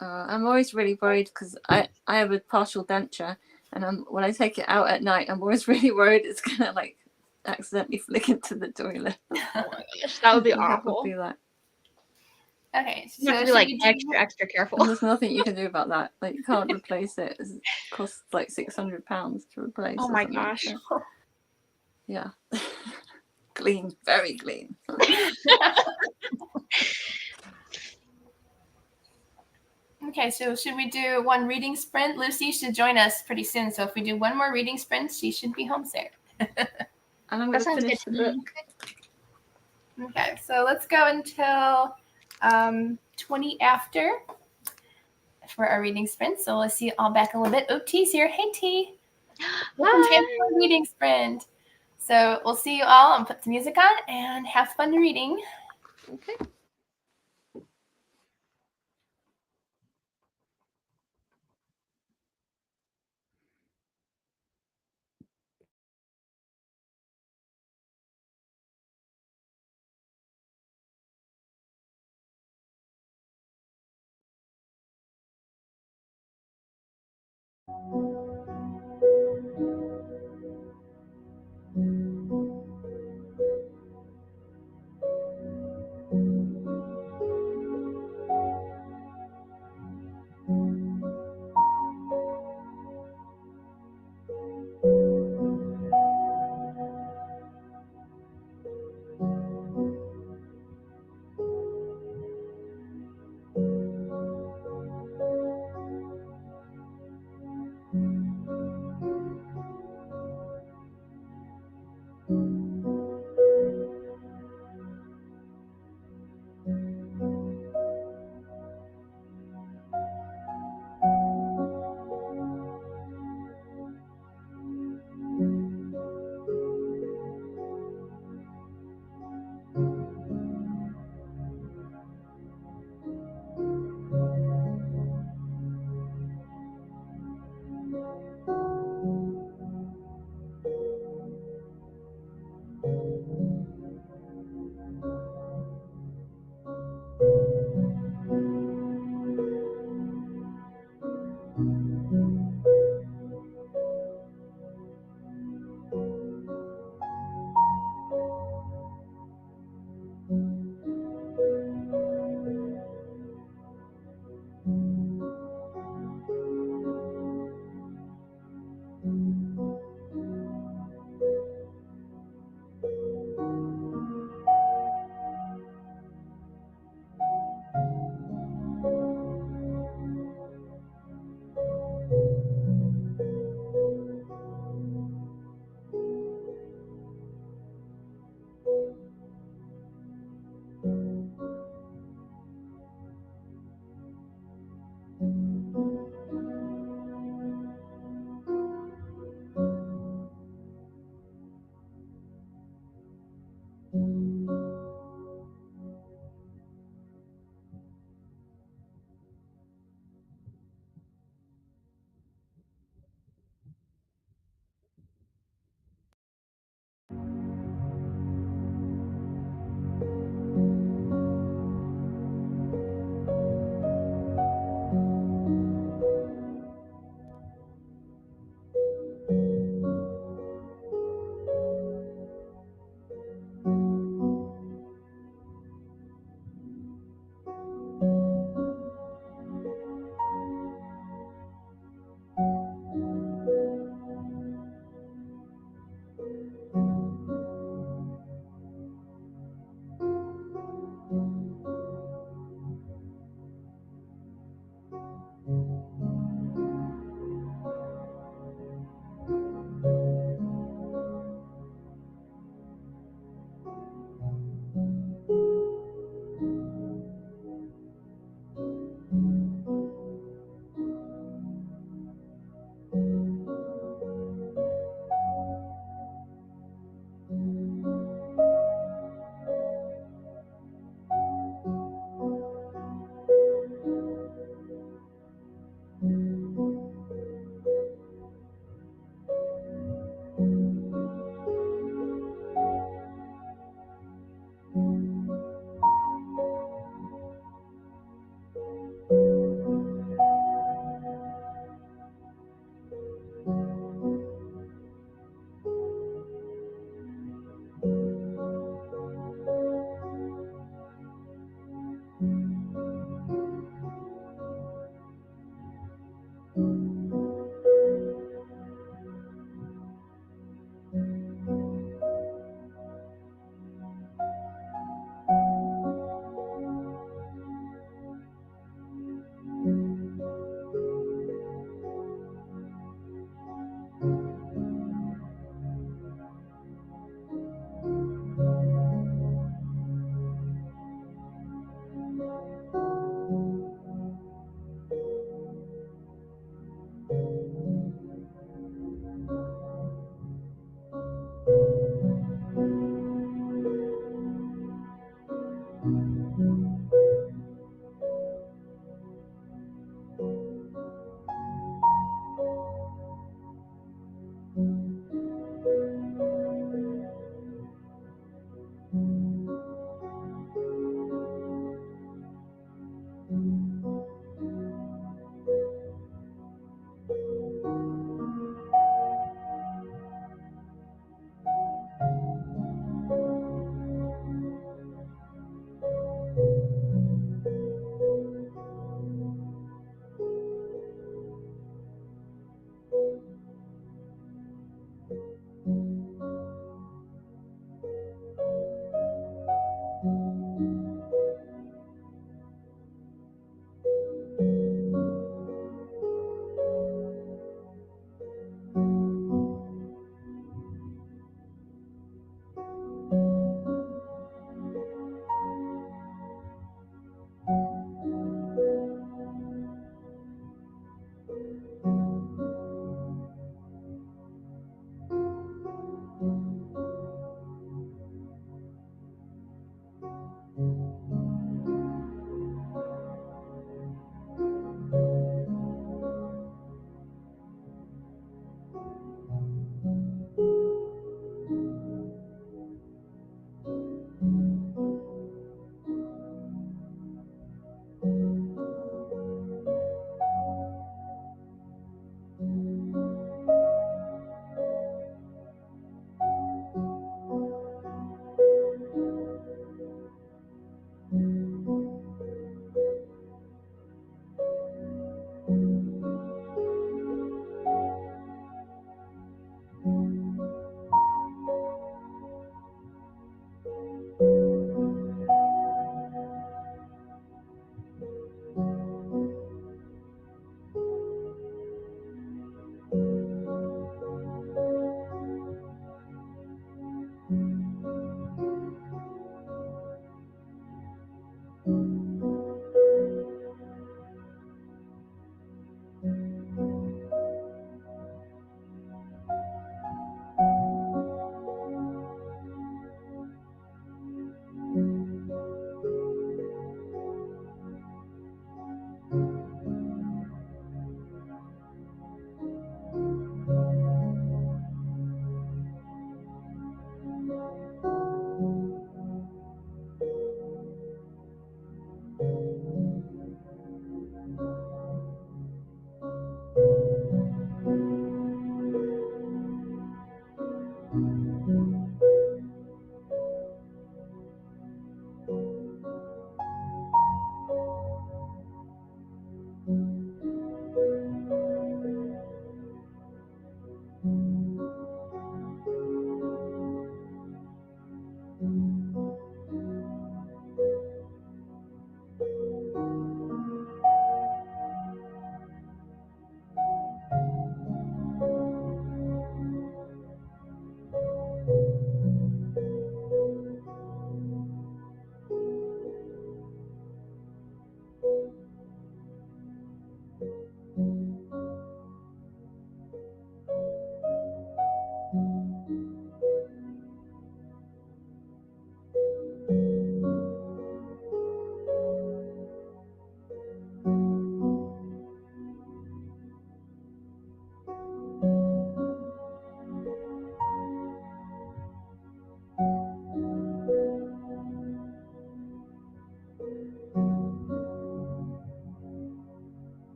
I'm always really worried because I have a partial denture, and when I take it out at night, I'm always really worried it's gonna like accidentally flick into the toilet. Oh my gosh, that would be That awful. would be like, okay. You have to be should like we do- extra and careful. there's nothing you can do about that. Like, you can't replace it. It costs like £600 to replace. Oh or my something, gosh. so, yeah. Clean, very clean. Okay, so should we do one reading sprint? Lucy should join us pretty soon, so if we do one more reading sprint, she should be home soon. And I'm That going to sounds finish good the to me. book. Okay, so let's go until 20 after for our reading sprint. So let's see all back a little bit. Oh, T's here. Hey, T. Welcome to our reading sprint. So we'll see you all and put some music on and have fun reading. Okay.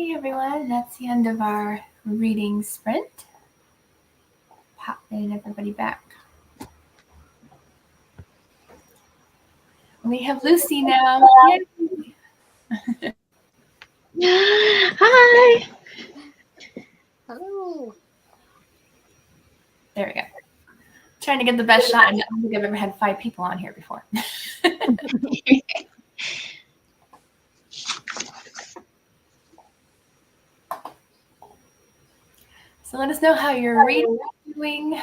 Hey everyone, that's the end of our reading sprint. Popping everybody back. We have Lucy now. Yay. Hi. Hello. There we go. Trying to get the best shot. I don't think I've ever had 5 people on here before. So let us know how you're reading. Doing.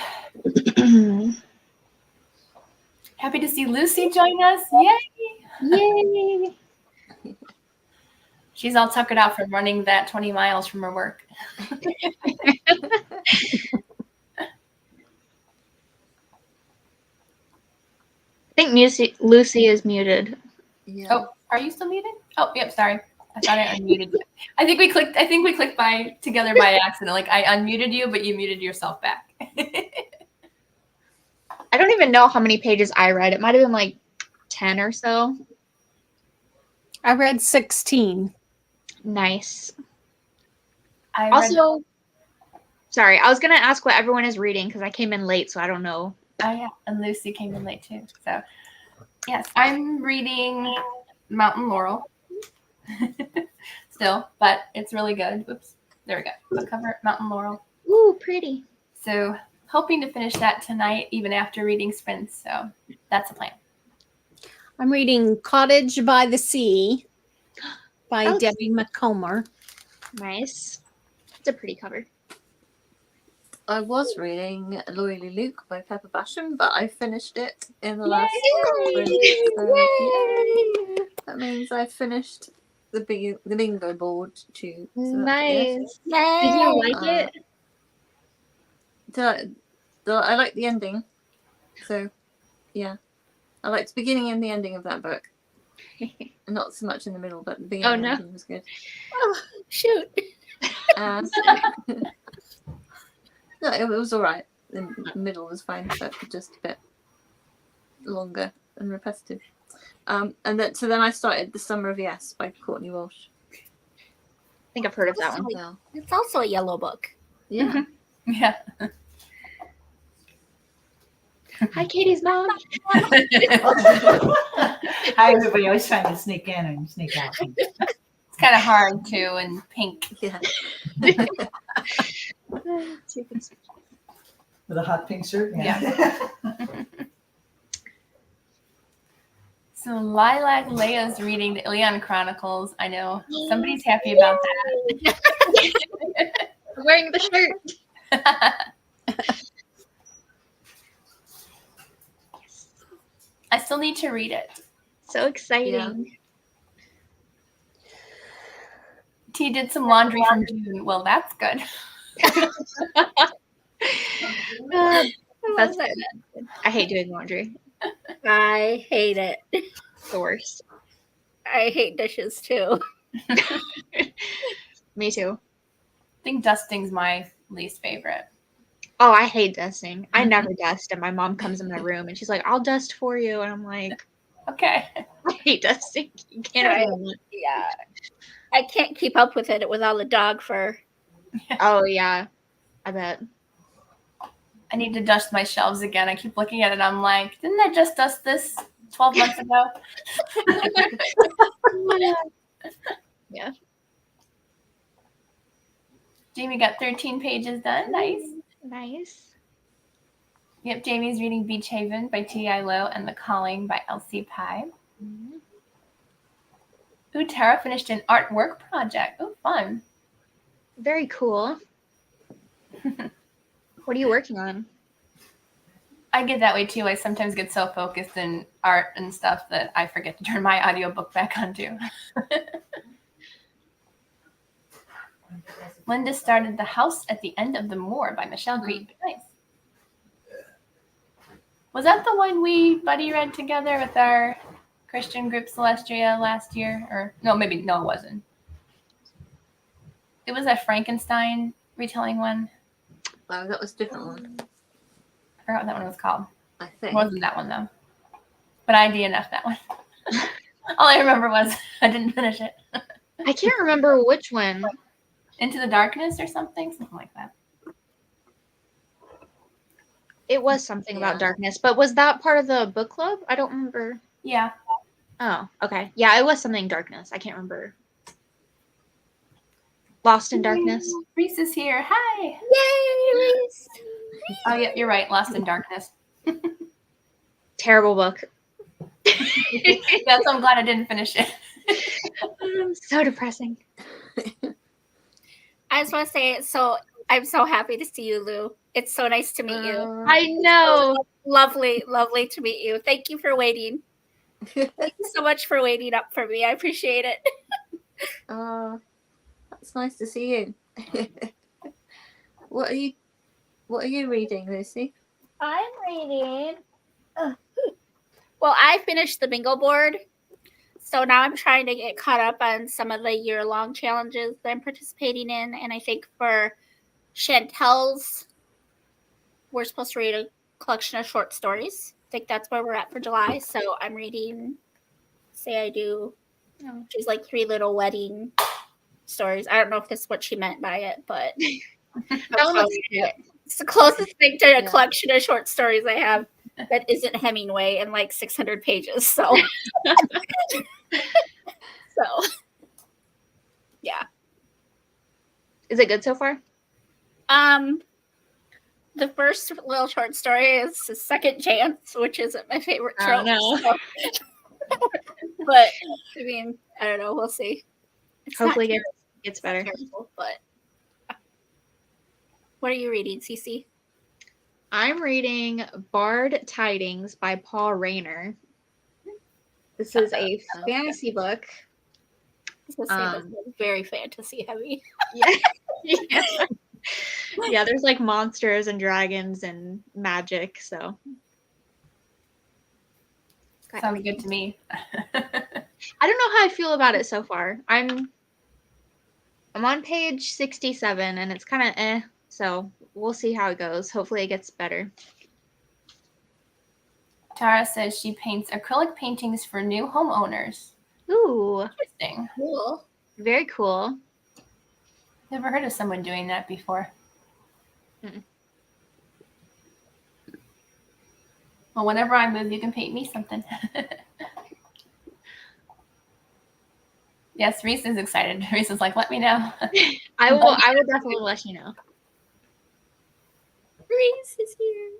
Happy to see Lucy join us. Yay! Yay. She's all tuckered out from running that 20 miles from her work. I think Lucy is muted. Yeah. Oh, are you still muted? Oh, yep, sorry. I thought I unmuted you. I think we clicked by together by accident. Like I unmuted you, but you muted yourself back. I don't even know how many pages I read. It might have been like 10 or so. I read 16. Nice. I read, Also, sorry, I was going to ask what everyone is reading because I came in late, so I don't know. oh yeah, and Lucy came in late too. So yes, I'm reading Mountain Laurel still, but it's really good. Whoops, there we go. Book cover, Mountain Laurel. Ooh, pretty. So hoping to finish that tonight, even after reading sprints. So that's the plan. I'm reading Cottage by the Sea by Oh, Debbie McComber. Nice. It's a pretty cover. I was reading Loyally Luke by Pepper Basham, but I finished it in the last Yay! sprint. So, Yay! that means I finished the bingo board too. So that's Nice. Yay! Did you like it? I like the ending. So, yeah. I liked the beginning and the ending of that book. Not so much in the middle, but the beginning and no. ending was good. Oh, shoot. No, it was all right. The middle was fine, but just a bit longer and repetitive. And then I started The Summer of Yes by Courtney Walsh. I think I've heard of that one. Well, It's also a yellow book. yeah. Yeah. Hi, Katie's mom. Hi, everybody. Always trying to sneak in and sneak out. It's kind of hard too, and pink. Yeah. With a hot pink shirt? So Lilac Leia's reading the Ilion Chronicles. I know somebody's happy about that. I'm wearing the shirt. I still need to read it. So exciting. T did some laundry from June. Well, that's good. That's I hate doing laundry. I hate it. The worst. I hate dishes too. Me too. I think dusting's my least favorite. Oh, I hate dusting. I never dust, and my mom comes in my room and she's like, "I'll dust for you," and I'm like, Okay. "I hate dusting. You can't." Right. have it." Yeah. I can't keep up with it with all the dog fur. Oh yeah, I bet. I need to dust my shelves again. I keep looking at it. I'm like, didn't I just dust this 12 months ago? Yeah. Jamie got 13 pages done. Nice. Nice. Yep, Jamie's reading Beach Haven by T.I. Lowe and The Calling by Elsie Pye. Ooh, Tara finished an artwork project. Oh, fun. Very cool. What are you working on? I get that way too. I sometimes get so focused in art and stuff that I forget to turn my audiobook back on too. Linda started The House at the End of the Moor by Michelle Green. Nice. Was that the one we buddy read together with our Christian group Celestria last year? Or no, maybe no, it wasn't. It was a Frankenstein retelling one. Oh, that was a different one, I forgot what that one was called. I It think. wasn't that one though. But I DNF'd that one. All I remember was I didn't finish it. I can't remember which one. Into the Darkness or something like that. It was something Yeah. about darkness, but was that part of the book club? I don't remember. Yeah. Oh, okay. Yeah, it was something darkness. I can't remember. Lost in Darkness. Reese is here. Hi. Yay, Reese! Oh yeah, you're right. Lost in Darkness. Terrible book. That's I'm glad I didn't finish it. So depressing. I just want to say, I'm so happy to see you, Lou. It's so nice to meet you. I know. Lovely, lovely to meet you. Thank you for waiting. Thank you so much for waiting up for me. I appreciate it. That's nice to see you. What are you reading, Lucy? I'm reading. Well, I finished the bingo board, so now I'm trying to get caught up on some of the year-long challenges that I'm participating in. And I think for Chantel's, we're supposed to read a collection of short stories. I think that's where we're at for July. So I'm reading Say I Do, which is like 3 little wedding stories. I don't know if that's what she meant by it, but it's the closest thing to a collection of short stories I have that isn't Hemingway and like 600 pages. So, yeah. Is it good so far? The first little short story is a Second Chance, which isn't my favorite trope. no. So. But I mean, I don't know. We'll see. It's Hopefully not it gets better. terrible, but what are you reading, Cece? I'm reading Bard Tidings by Paul Rayner. This is a fantasy book. This is very fantasy heavy. Yeah. Yeah, there's like monsters and dragons and magic, so Sounds good to me. I don't know how I feel about it so far. I'm on page 67 and it's kind of so we'll see how it goes. Hopefully it gets better. Tara says she paints acrylic paintings for new homeowners. Ooh, Interesting. Cool. very cool. Never heard of someone doing that before. Mm-mm. Well, whenever I move, you can paint me something. Yes, Reese is excited. Reese is like, let me know. I will definitely let you know. Reese is here.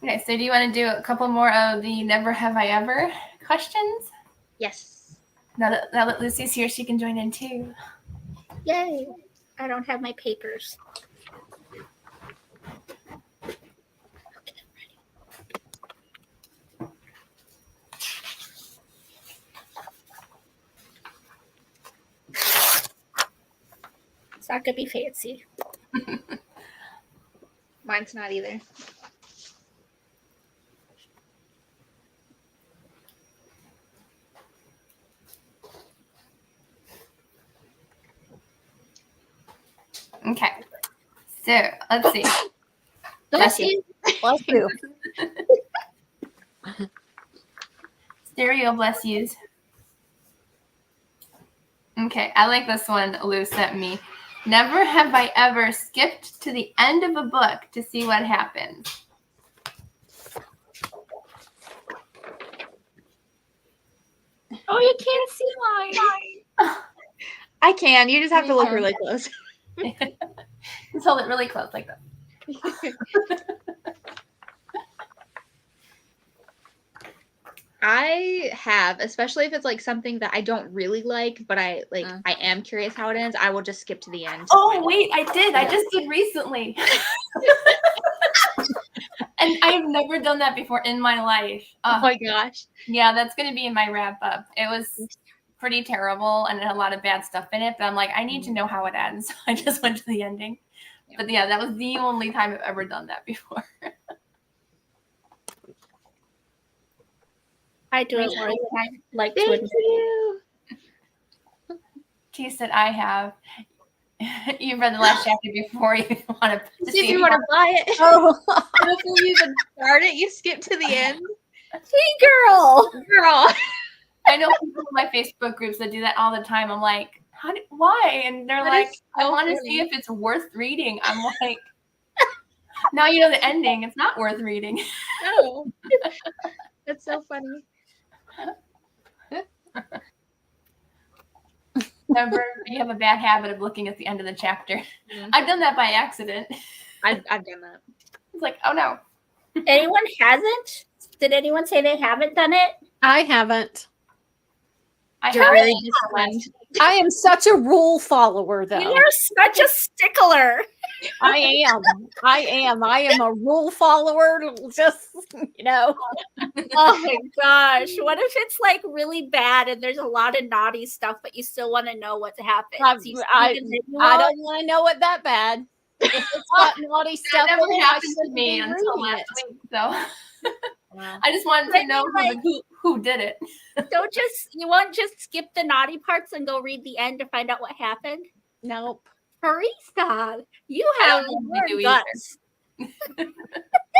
Okay, so do you want to do a couple more of the never have I ever questions? Yes. Now that Lucy's here, she can join in too. Yay. I don't have my papers. It's not going to be fancy. Mine's not either. Okay, so let's see. Bless you. Bless you. Stereo bless yous. Okay, I like this one Lou sent me. Never have I ever skipped to the end of a book to see what happens. Oh, you can't see mine. I can. You just have to look really close. Just hold it really close like that. I have, especially if it's like something that I don't really like, but I am curious how it ends. I will just skip to the end. Oh wait, I did. I just did recently. And I've never done that before in my life. Oh my gosh. Yeah, that's going to be in my wrap up. It was pretty terrible and it had a lot of bad stuff in it, but I'm like, I need to know how it ends. So I just went to the ending. But yeah, that was the only time I've ever done that before. I do it more than I like to Thank admit. you. T said, I have. You've read the last chapter before you want to See if you want to buy it. Oh, Before you even start it, you skip to the end. Hey, girl. Girl. I know people in my Facebook groups that do that all the time. I'm like, why? And they're That like, is I so want to funny. see if it's worth reading. I'm like, now you know the ending. It's not worth reading. No. That's so funny. Remember, you have a bad habit of looking at the end of the chapter. Mhm. I've done that by accident. I've done that. It's like, oh no. Anyone hasn't? Did anyone say they haven't done it? I haven't. I You're have really it for less. disciplined. I am such a rule follower, You though. are such a stickler. I am. I am a rule follower. Just, you know. Oh my gosh. What if it's like really bad and there's a lot of naughty stuff, but you still want to know what happens? I don't want to know it that bad. If it's got naughty That stuff, never in it, I happened to shouldn't me be until reading last it. week. So Wow. I just wanted But to know I mean, who did it. you won't just skip the naughty parts and go read the end to find out what happened? Nope. Teresa, you I have don't more usually do either. guts.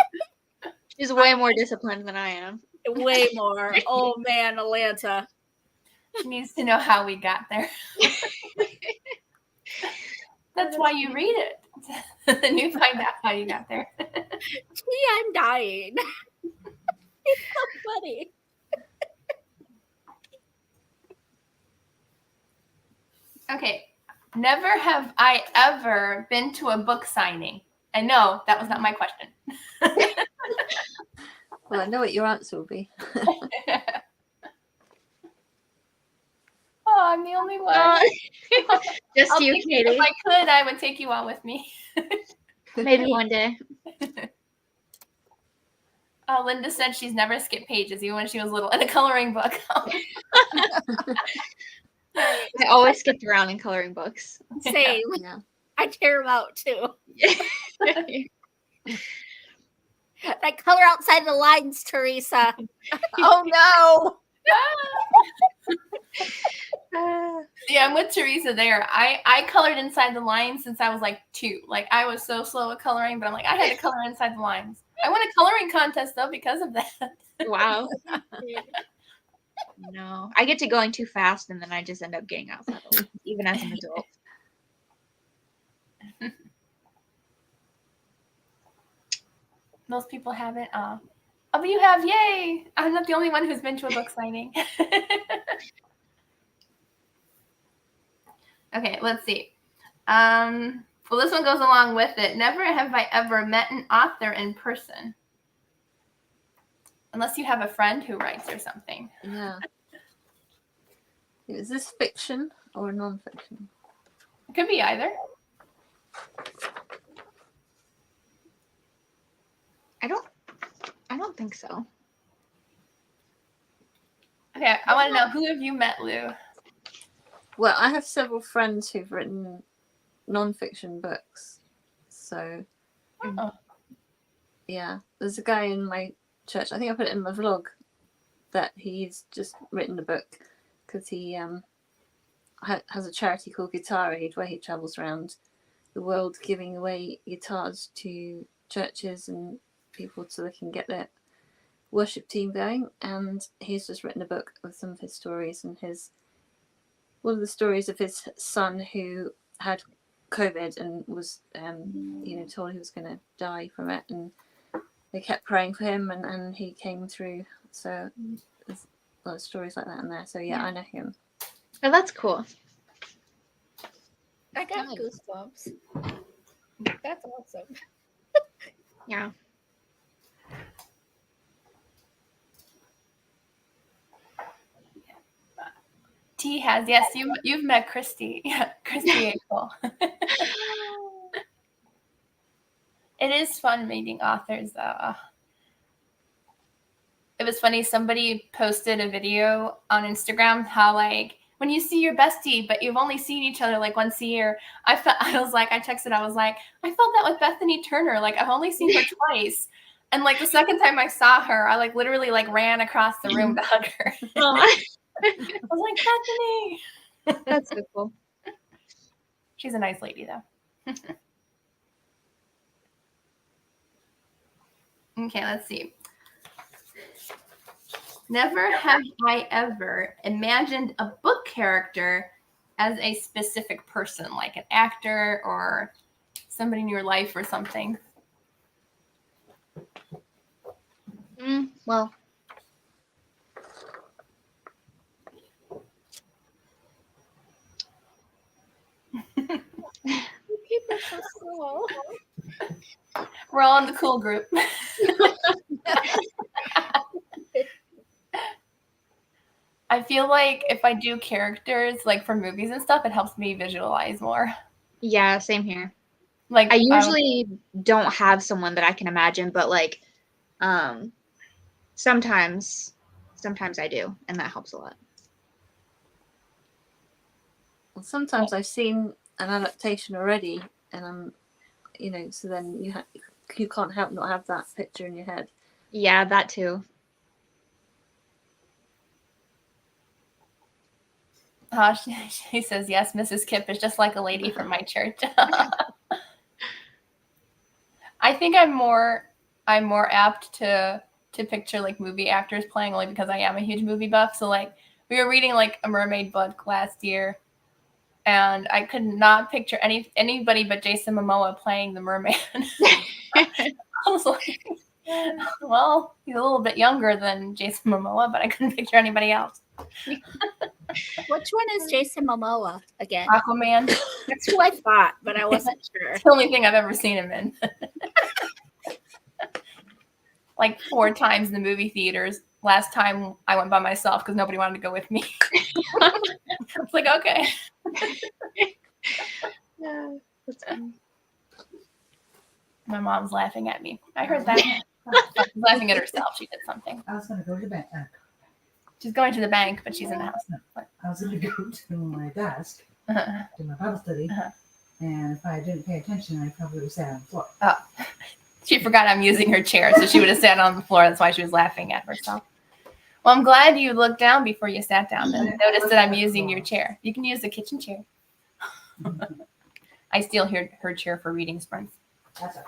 She's way more disciplined than I am. Way more. Oh man, Atlanta. She needs to know how we got there. That's why you read it. Then you find out how you got there. Gee, I'm dying. It's so funny. Okay. Never have I ever been to a book signing. I know that was not my question. Well, I know what your answer will be. Oh, I'm the only one. Just I'll you, take Katie. If I could, I would take you on with me. Maybe one day. Oh, Linda said she's never skipped pages, even when she was little, in a coloring book. I always skipped around in coloring books. Same. Yeah. I tear them out too. I color outside the lines, Teresa. Oh no. Yeah, I'm with Teresa there. I colored inside the lines since I was like 2. Like, I was so slow at coloring, but I'm like, I had to color inside the lines. I won a coloring contest, though, because of that. Wow. No, I get to going too fast, and then I just end up getting outside the lines, even as an adult. Most people haven't. Oh, but you have. Yay! I'm not the only one who's been to a book signing. Okay, let's see. Well, this one goes along with it. Never have I ever met an author in person. Unless you have a friend who writes or something. Yeah. Is this fiction or non-fiction? It could be either. I don't think so. Okay, I want to know, who have you met, Lou? Well, I have several friends who've written non-fiction books. So, Oh. yeah. There's a guy in my church, I think I put it in my vlog, that he's just written a book because he has a charity called Guitar Aid where he travels around the world giving away guitars to churches and people so they can get their worship team going. And he's just written a book with some of his stories, and one of the stories of his son who had COVID and was told he was going to die from it, and they kept praying for him, and he came through. So there's a lot of stories like that in there. So yeah, I know him. Oh, that's cool. I got goosebumps. That's awesome. Yeah. T has, yes, you've met Christy. Yeah, Christy April. It is fun meeting authors, though. It was funny, somebody posted a video on Instagram how, like, when you see your bestie, but you've only seen each other like once a year. I was like, I felt that with Bethany Turner. Like, I've only seen her twice. And like the second time I saw her, I like literally like ran across the room to hug her. Oh, I was like, Bethany. that's so cool. She's a nice lady, though. Okay, let's see. Never have I ever imagined a book character as a specific person, like an actor or somebody in your life or something? Well, People are so slow. We're all in the cool group. I feel like if I do characters like for movies and stuff, it helps me visualize more. yeah, same here. Like I usually don't have someone that I can imagine, but like sometimes I do, and that helps a lot. Well, sometimes I've seen an adaptation already, and I'm, so then you can't help not have that picture in your head. Yeah, that too. she says yes, Mrs. Kipp is just like a lady from my church. I think I'm more apt to picture like movie actors playing, only because I am a huge movie buff. So like we were reading like a mermaid book last year, and I could not picture anybody but Jason Momoa playing the merman. I was like, well, he's a little bit younger than Jason Momoa, but I couldn't picture anybody else. Which one is Jason Momoa again? Aquaman. That's who I thought, but I wasn't sure. It's the only thing I've ever seen him in. Like 4 times in the movie theaters. Last time I went by myself because nobody wanted to go with me. It's like, okay. Yeah, that's funny. My mom's laughing at me. I heard that. She's laughing at herself. She did something. I was going to go to the bank. She's going to the bank, but she's in the house. I was going to go to my desk, Uh-huh. do my Bible study, Uh-huh. and if I didn't pay attention, I probably would have sat on the floor. Oh, she forgot I'm using her chair, so she would have sat on the floor. That's why she was laughing at herself. Well, I'm glad you looked down before you sat down and noticed that I'm using your chair. You can use the kitchen chair. I steal her chair for reading sprints. That's it.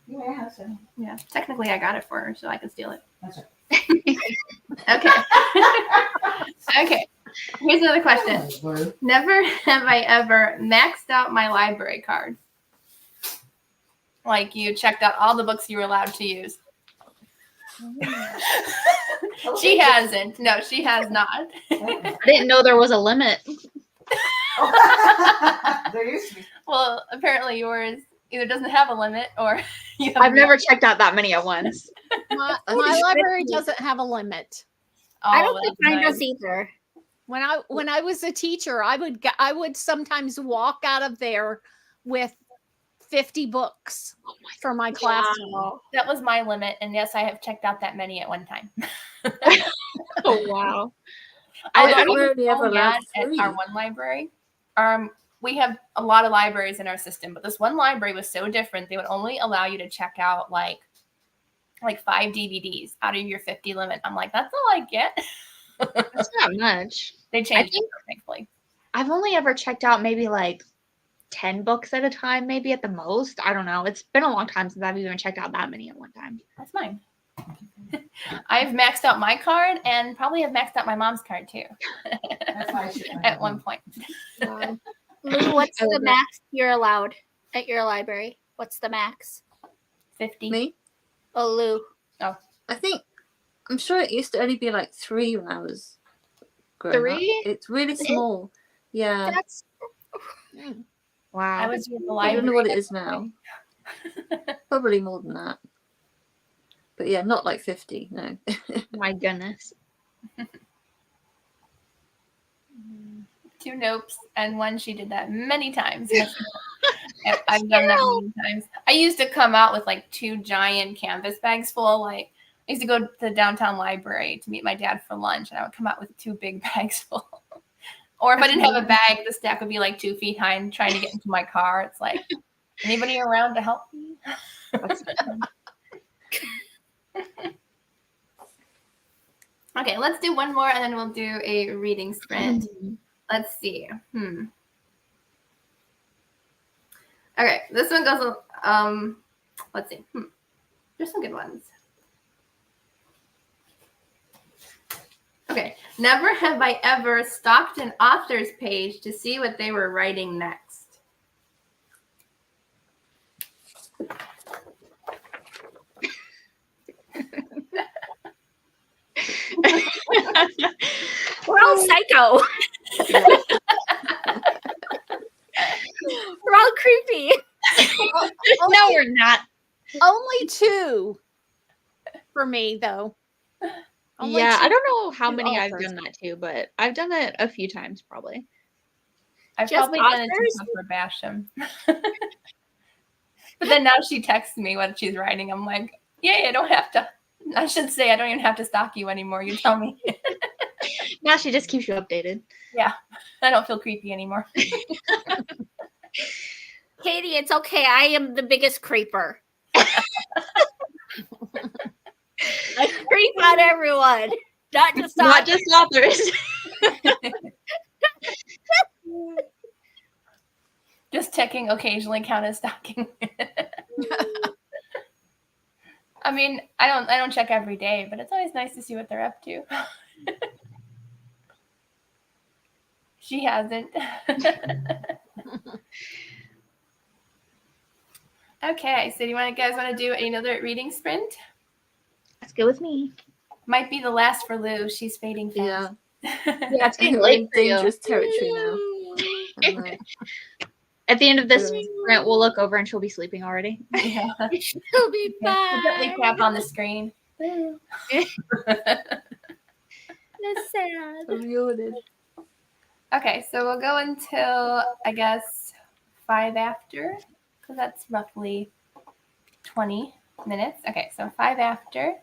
Yeah, that's it. Yeah, technically I got it for her, so I can steal it. That's it. Okay. Okay. Here's another question. Blue. Never have I ever maxed out my library card. Like you checked out all the books you were allowed to use. She hasn't. No, she has not. I didn't know there was a limit. There used to be. Well, apparently yours either doesn't have a limit or you have I've never checked out that many at once. My think library it's- doesn't have a limit. I don't think that's mine nice. does either. When I was a teacher, I would sometimes walk out of there with 50 books for my classroom. Wow. That was my limit, and yes, I have checked out that many at one time. Oh wow. Although I I was rarely ever so allowed mad at 3. our one library. We have a lot of libraries in our system, but this one library was so different. They would only allow you to check out like 5 DVDs out of your 50 limit. I'm like, that's all I get. That's not much. They changed think- it, thankfully. I've only ever checked out maybe like 10 books at a time, maybe at the most. I don't know. It's been a long time since I've even checked out that many at one time. That's mine. I've maxed out my card and probably have maxed out my mom's card too. That's why I should At one point. Lou, what's I the love max you're allowed at your library? What's the max? 50. Me? Oh, Lou. I'm sure it used to only be like 3 when I was growing up. 3? It's really small. Yeah. That's Wow. I was in the I don't know library. what it is now. Probably more than that. But yeah, not like 50, no. My goodness. 2 nopes and 1 she did that many times. I've done that many times. I used to come out with like 2 giant canvas bags full. Like I used to go to the downtown library to meet my dad for lunch, and I would come out with 2 big bags full. Or if I didn't have a bag, the stack would be like 2 feet high and trying to get into my car. It's like, anybody around to help me? Okay, let's do one more and then we'll do a reading sprint. Let's see. Okay, this one goes, let's see. There's some good ones. Okay, Never have I ever stalked an author's page to see what they were writing next. We're all psycho. We're all creepy. No, we're not. Only 2 for me, though. Only Yeah, 2 I don't know how two many I've authors. done that to, but I've done it a few times probably. I've Just probably done it authors? to Pepper Basham. But then now she texts me what she's writing. I'm like, yay, I don't have to. I should say I don't even have to stalk you anymore. You tell me. Now she just keeps you updated. I don't feel creepy anymore. Katie, it's okay. I am the biggest creeper. I creep on everyone, not just Not authors. just authors. Just checking occasionally count as stalking. I mean, I don't check every day, but it's always nice to see what they're up to. She hasn't. Okay, so do you guys want to do another reading sprint? That's good with me. Might be the last for Lou. She's fading fast. Yeah, it's getting We're late in for you. dangerous territory now. I'm like, At the end of this Good. sprint, we'll look over and she'll be sleeping already. Yeah. She'll be We'll gently fine. tap on the screen. That's sad. I'm yawning. Okay, so we'll go until, I guess, 5 after, because that's roughly 20 minutes. Okay, so 5 after.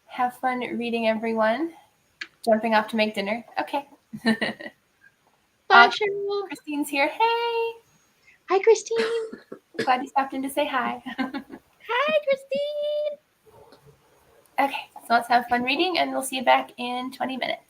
Have fun reading, everyone. Jumping off to make dinner. Okay. Bye, Cheryl. Christine's here. Hey. Hi, Christine. Glad you stopped in to say hi. Hi, Christine. Okay, so let's have fun reading, and we'll see you back in 20 minutes.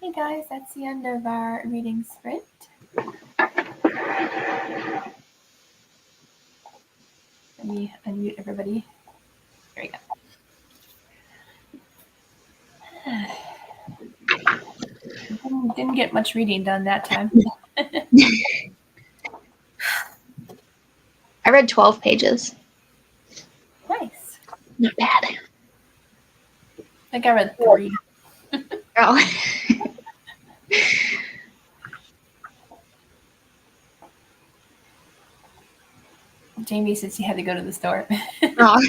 Hey guys, that's the end of our reading sprint. Let me unmute everybody. There we go. Didn't get much reading done that time. I read 12 pages. Nice. Not bad. I think I read 3. Oh. Jamie said she had to go to the store. Oh.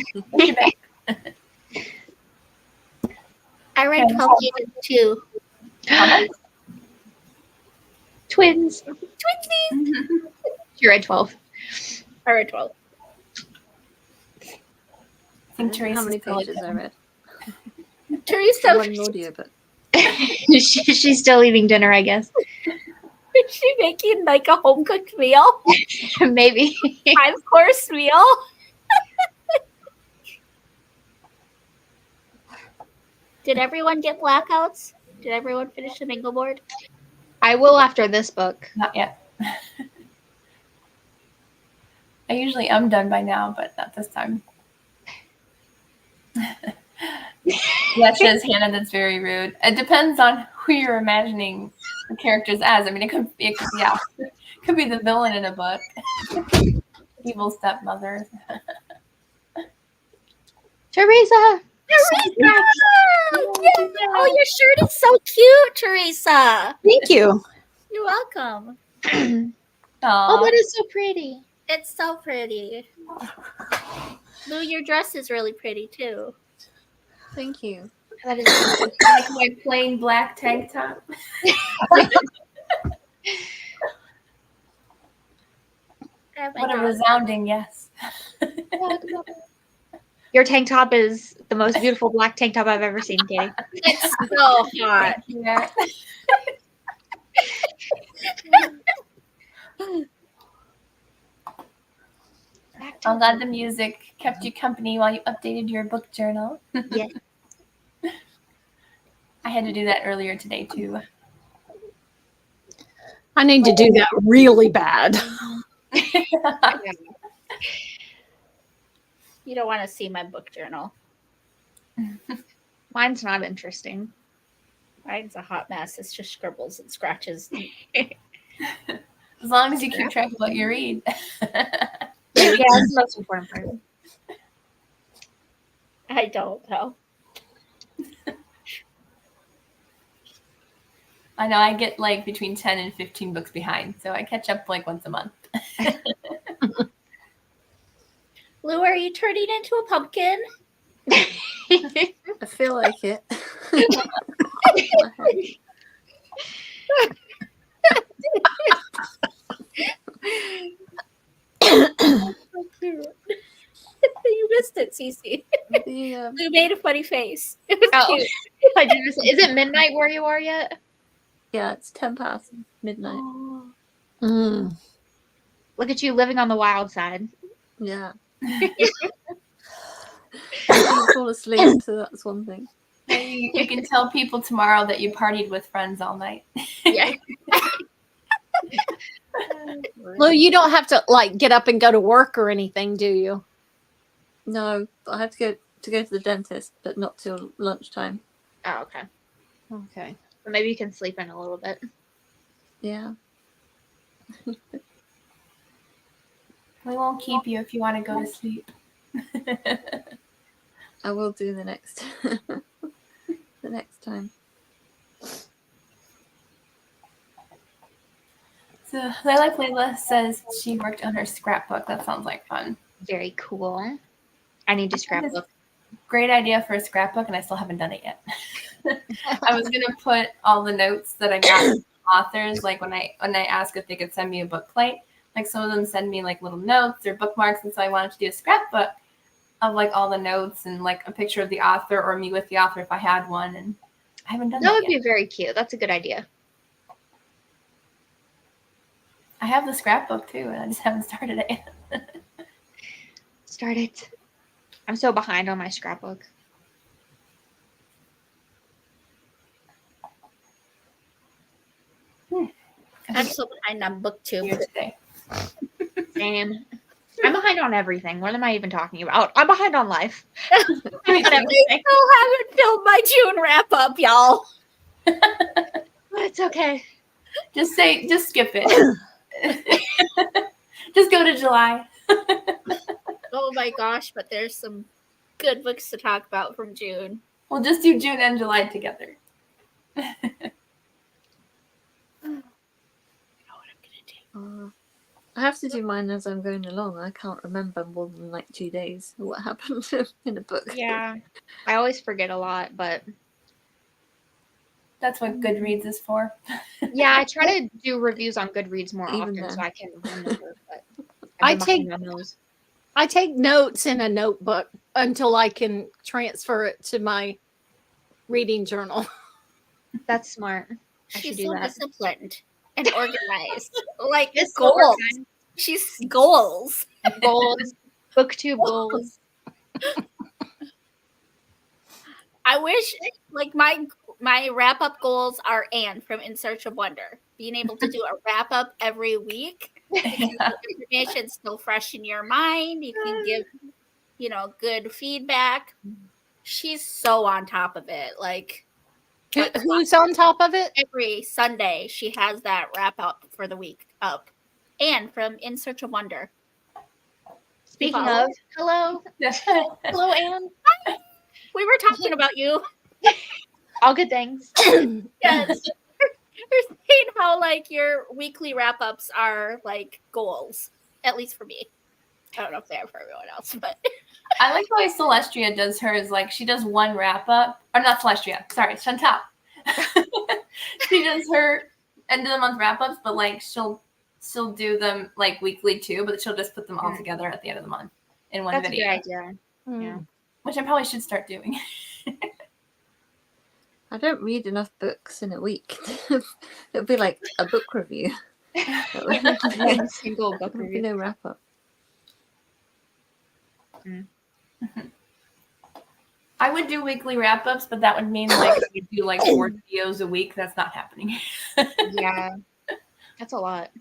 I read Okay. 12 pages too. Twins. Twinsies. You read 12. I read 12. I think How many Teresa's still pages I read? Teresa, One audiobook. She's still eating dinner, I guess. is she making like a home cooked meal? Maybe. 5-course meal? Did everyone get blackouts? Did everyone finish the bingo board? I will after this book. Not yet. I usually am done by now, but not this time. Yeah, says Hannah, that's very rude. It depends on who you're imagining the characters as. I mean, it could be the villain in a book. Evil stepmother. Teresa. Oh, your shirt is so cute, Teresa. Thank you. You're welcome. Oh, Aw. that is so pretty. It's so pretty. Lou, your dress is really pretty too. Thank you. That is Like my plain black tank top. I have my What a dog. resounding yes. Your tank top is the most beautiful black tank top I've ever seen, Katie. It's so hot. Yeah. I'm glad the music kept you company while you updated your book journal. Yes. I had to do that earlier today too. I need to do that really bad. You don't want to see my book journal. Mine's not interesting. Mine's a hot mess. It's just scribbles and scratches. As long as you keep track of what you read. Yeah, that's the most important part. I don't know. I know I get like between 10 and 15 books behind, so I catch up like once a month. Lou, are you turning into a pumpkin? I feel like it. So cute. You missed it, Cece. The, Lou made a funny face. It was Oh. cute. I did miss it. Is it midnight where you are yet? yeah, it's 10 past midnight. Mm. Look at you living on the wild side. Yeah. I didn't fall asleep, so that's one thing. You can tell people tomorrow that you partied with friends all night. Yeah. Lou, you don't have to like get up and go to work or anything, do you? No, but I have to go to the dentist, but not till lunchtime. Oh, okay. Okay. So maybe you can sleep in a little bit. Yeah. We won't keep you if you want to go to sleep. I will do the next the next time. So Layla says she worked on her scrapbook. That sounds like fun. Very cool. I need to scrapbook. Great idea for a scrapbook, and I still haven't done it yet. I was gonna put all the notes that I got from authors, like when I asked if they could send me a book plate. Like some of them send me like little notes or bookmarks, and so I wanted to do a scrapbook of like all the notes and like a picture of the author or me with the author if I had one, and I haven't done That that would yet. be very cute. That's a good idea. I have the scrapbook too, and I just haven't started it yet. Start it. I'm so behind on my scrapbook. behind on booktube. here today. Same. I'm behind on everything. What am I even talking about? I'm behind on life. Me On too. everything. still haven't filmed my June wrap up, y'all. It's okay. Just skip it. Just go to July. Oh my gosh, but there's some good books to talk about from June. We'll just do June and July together. I have to do mine as I'm going along. I can't remember more than like 2 days what happened in a book. Yeah. I always forget a lot, but That's what Goodreads is for. yeah, I try to do reviews on Goodreads more Even often then. so I can remember. But I I've been take- behind on those. I take notes in a notebook until I can transfer it to my reading journal. That's smart. I She's should do so that. disciplined and organized. Like It's goals. overtime. She's goals. Goals. Booktube goals. I wish like my wrap up goals are Anne from In Search of Wonder. Being able to do a wrap up every week. Yeah. Information's still fresh in your mind. You can give, good feedback. She's so on top of it. Like Who's on top of it? every Sunday, she has that wrap up for the week up. And from In Search of Wonder. Speaking follow? of, hello. Hello, Anne. We were talking about you. All good things. Yes. You're saying how like your weekly wrap ups are like goals, at least for me. I don't know if they are for everyone else, but I like the way Celestia does hers. Like she does one wrap up, or not Celestia. Sorry, Chantal. She does her end of the month wrap ups, but like she'll do them like weekly too. But she'll just put them all together at the end of the month in one That's a video, good idea. Yeah. which I probably should start doing. I don't read enough books in a week. It'll be like a book review. One single book There'll be review. no wrap up. I would do weekly wrap ups, but that would mean like you do like 4 videos a week. That's not happening. Yeah. That's a lot.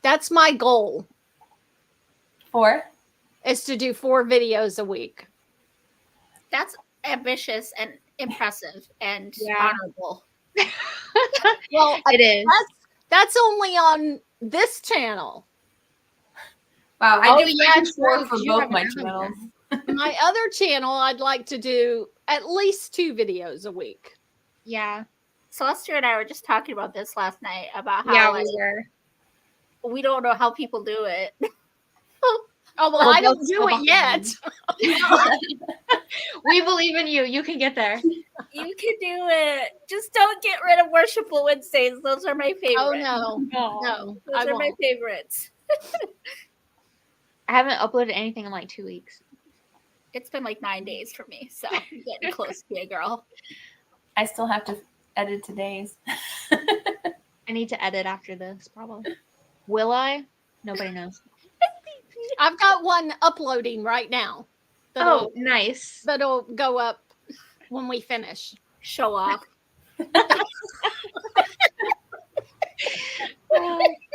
That's my goal, 4. is to do 4 videos a week. that's ambitious and impressive and Yeah. honorable. Well, It is. that's only on this channel. Wow, I Oh, do yeah, 4 true, for 'cause you both have my another channels. My other channel, I'd like to do at least 2 videos a week. Yeah. Celestia and I were just talking about this last night about how Yeah, like, we were. we don't know how people do it. Oh, well, We're I don't both do so it yet. We believe in you. You can get there. You can do it. Just don't get rid of Worshipful Wednesdays. Those are my favorite. Oh, no. No. No, Those I are my won't. favorites. I haven't uploaded anything in like 2 weeks. It's been like 9 days for me, so I'm getting close to you, girl. I still have to edit today's. I need to edit after this, probably. Will I? Nobody knows. I've got one uploading right now. Oh, nice. That'll go up when we finish. Show off.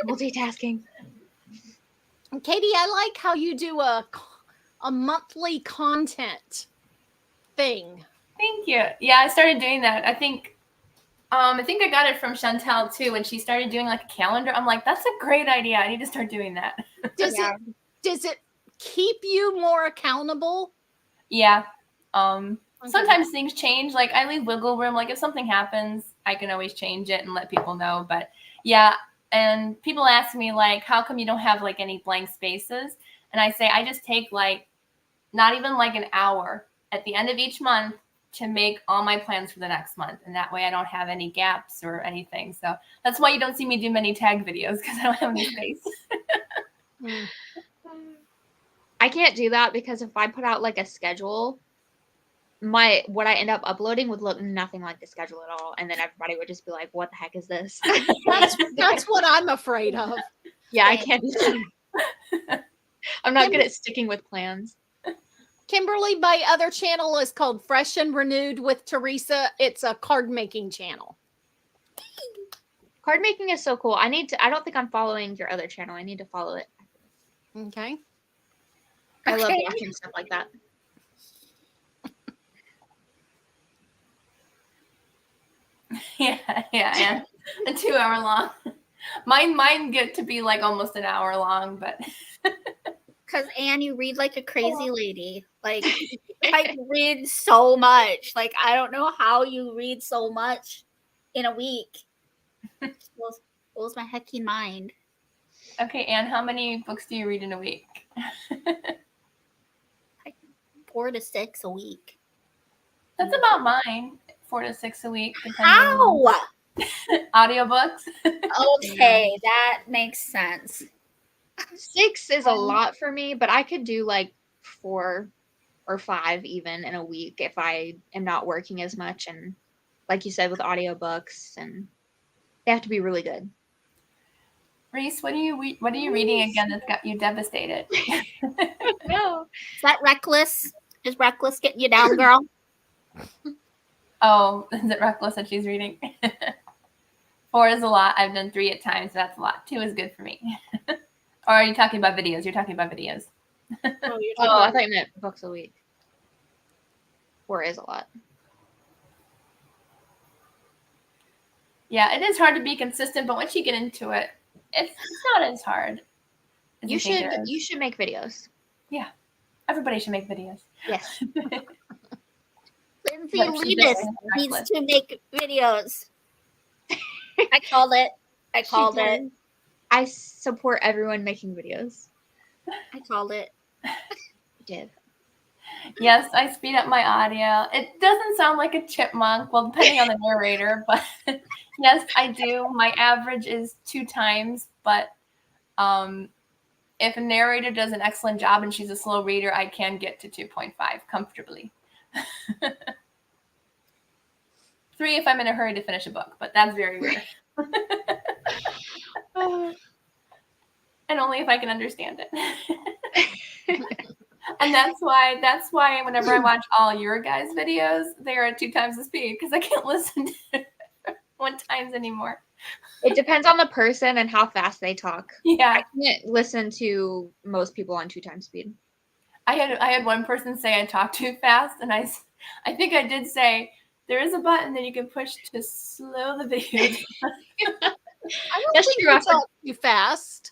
Multitasking. Katie, I like how you do a monthly content thing. Thank you. Yeah, I started doing that. I think I got it from Chantal too when she started doing like a calendar. I'm like, that's a great idea. I need to start doing that. Yeah. Does it keep you more accountable? Yeah. Okay. Sometimes things change. Like I leave wiggle room. Like if something happens, I can always change it and let people know. But yeah, and people ask me like, how come you don't have like any blank spaces? And I say I just take like not even like an hour at the end of each month to make all my plans for the next month. And that way I don't have any gaps or anything. So that's why you don't see me do many tag videos because I don't have any space. Mm. I can't do that because if I put out like a schedule, what I end up uploading would look nothing like the schedule at all. And then everybody would just be like, what the heck is this? That's what I'm afraid of. Yeah, I can't do that. I'm not good at sticking with plans. Kimberly, my other channel is called Fresh and Renewed with Teresa. It's a card making channel. Card making is so cool. I don't think I'm following your other channel. I need to follow it. Okay. I love Okay. watching stuff like that. Yeah. A 2 hour long. Mine get to be like almost an hour long, but Because Anne, you read like a crazy lady. Like read so much. Like I don't know how you read so much in a week. Blows my hecking mind. okay, Anne, how many books do you read in a week? 4 to 6 a week. That's about mine. 4 to 6 a week, depending on How? audiobooks. Okay, that makes sense. 6 is a lot for me, but I could do like 4 or 5 even in a week if I am not working as much. And like you said, with audiobooks, and they have to be really good. Reese, what are you reading again that's got you devastated? No. Is that Reckless? Is Reckless getting you down, girl? Oh, is it Reckless that she's reading? 4 is a lot. I've done 3 at times, so that's a lot. 2 is good for me. Or are you talking about videos? You're talking about videos. Oh, you're Oh, I thought you meant books a week. 4 is a lot. Yeah, it is hard to be consistent, but once you get into it, it's not as hard. as You think it is. should make videos. Everybody should make videos. Yes. Lindsay Like she's Levis doing needs Reckless. to make videos. I called it. I called She it. does. I support everyone making videos. I called it. You did. Yes, I speed up my audio. It doesn't sound like a chipmunk, well, depending on the narrator, but yes, I do. My average is 2 times, but if a narrator does an excellent job and she's a slow reader, I can get to 2.5 comfortably. 3 if I'm in a hurry to finish a book, but that's very rare. And only if I can understand it. And that's why whenever I watch all your guys' videos, they are at 2 times the speed because I can't listen to it 1 times anymore. It depends on the person and how fast they talk. Yeah, I can't listen to most people on 2 times speed. I had one person say I talk too fast, and I think I did say there is a button that you can push to slow the video down. I don't That's think true. you talk too fast.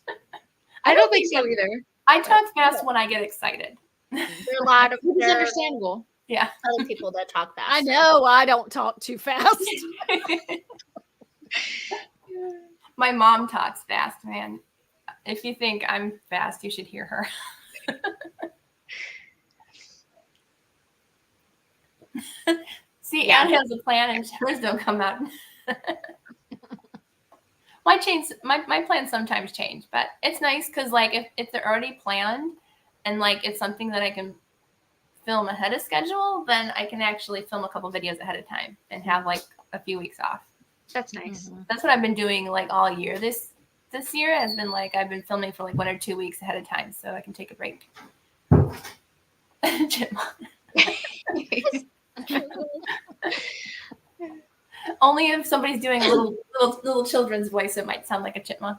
I don't think so either. I talk fast when I get excited. There are a lot of It's there are understandable. Yeah. other people that talk fast. I know I don't talk too fast. My mom talks fast, man. If you think I'm fast, you should hear her. See, Anne has a plan and hers don't come out. My plans sometimes change, but it's nice because like if they're already planned and like it's something that I can film ahead of schedule, then I can actually film a couple videos ahead of time and have like a few weeks off. That's nice. That's what I've been doing like all year. This year has been like I've been filming for like 1 or 2 weeks ahead of time so I can take a break. Chipmunk. Only if somebody's doing a little children's voice, it might sound like a chipmunk.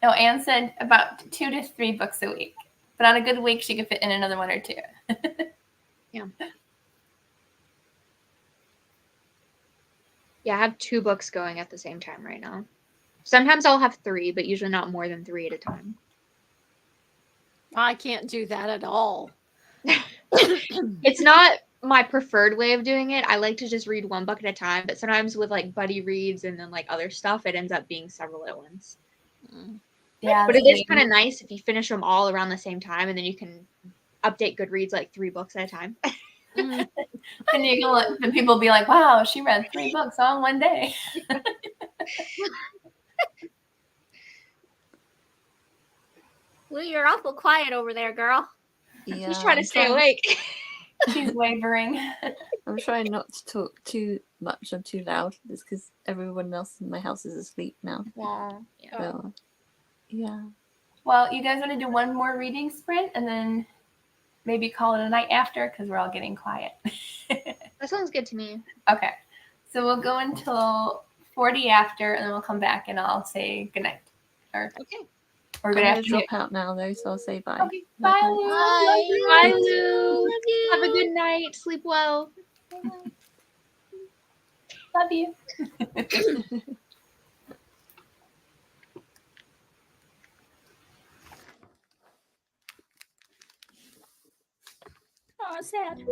No, Anne said about 2 to 3 books a week, but on a good week, she could fit in another 1 or 2. Yeah, I have 2 books going at the same time right now. Sometimes I'll have 3, but usually not more than 3 at a time. I can't do that at all. It's not my preferred way of doing it. I like to just read 1 book at a time, but sometimes with like buddy reads and then like other stuff, it ends up being several at once. Yeah, But it is kind of nice if you finish them all around the same time, and then you can update Goodreads like 3 books at a time. Mm. And you can let the people be like, "Wow, she read 3 books all in one day." Well, you're awful quiet over there, girl. Yeah, He's trying to I'm stay trying- awake. She's wavering. I'm trying not to talk too much or too loud, just because everyone else in my house is asleep now. Yeah. So, yeah. Well, you guys want to do 1 more reading sprint and then maybe call it a night after because we're all getting quiet. That That sounds good to me. Okay. So we'll go until 40 after, and then we'll come back and I'll say goodnight. Or Okay. or I'm good gonna afternoon. drop out now though, so I'll say bye. Okay. Bye, Night-night. Lou. Bye. Bye, Lou. Love you. Have a good night. Sleep well. Love you. Oh, sad.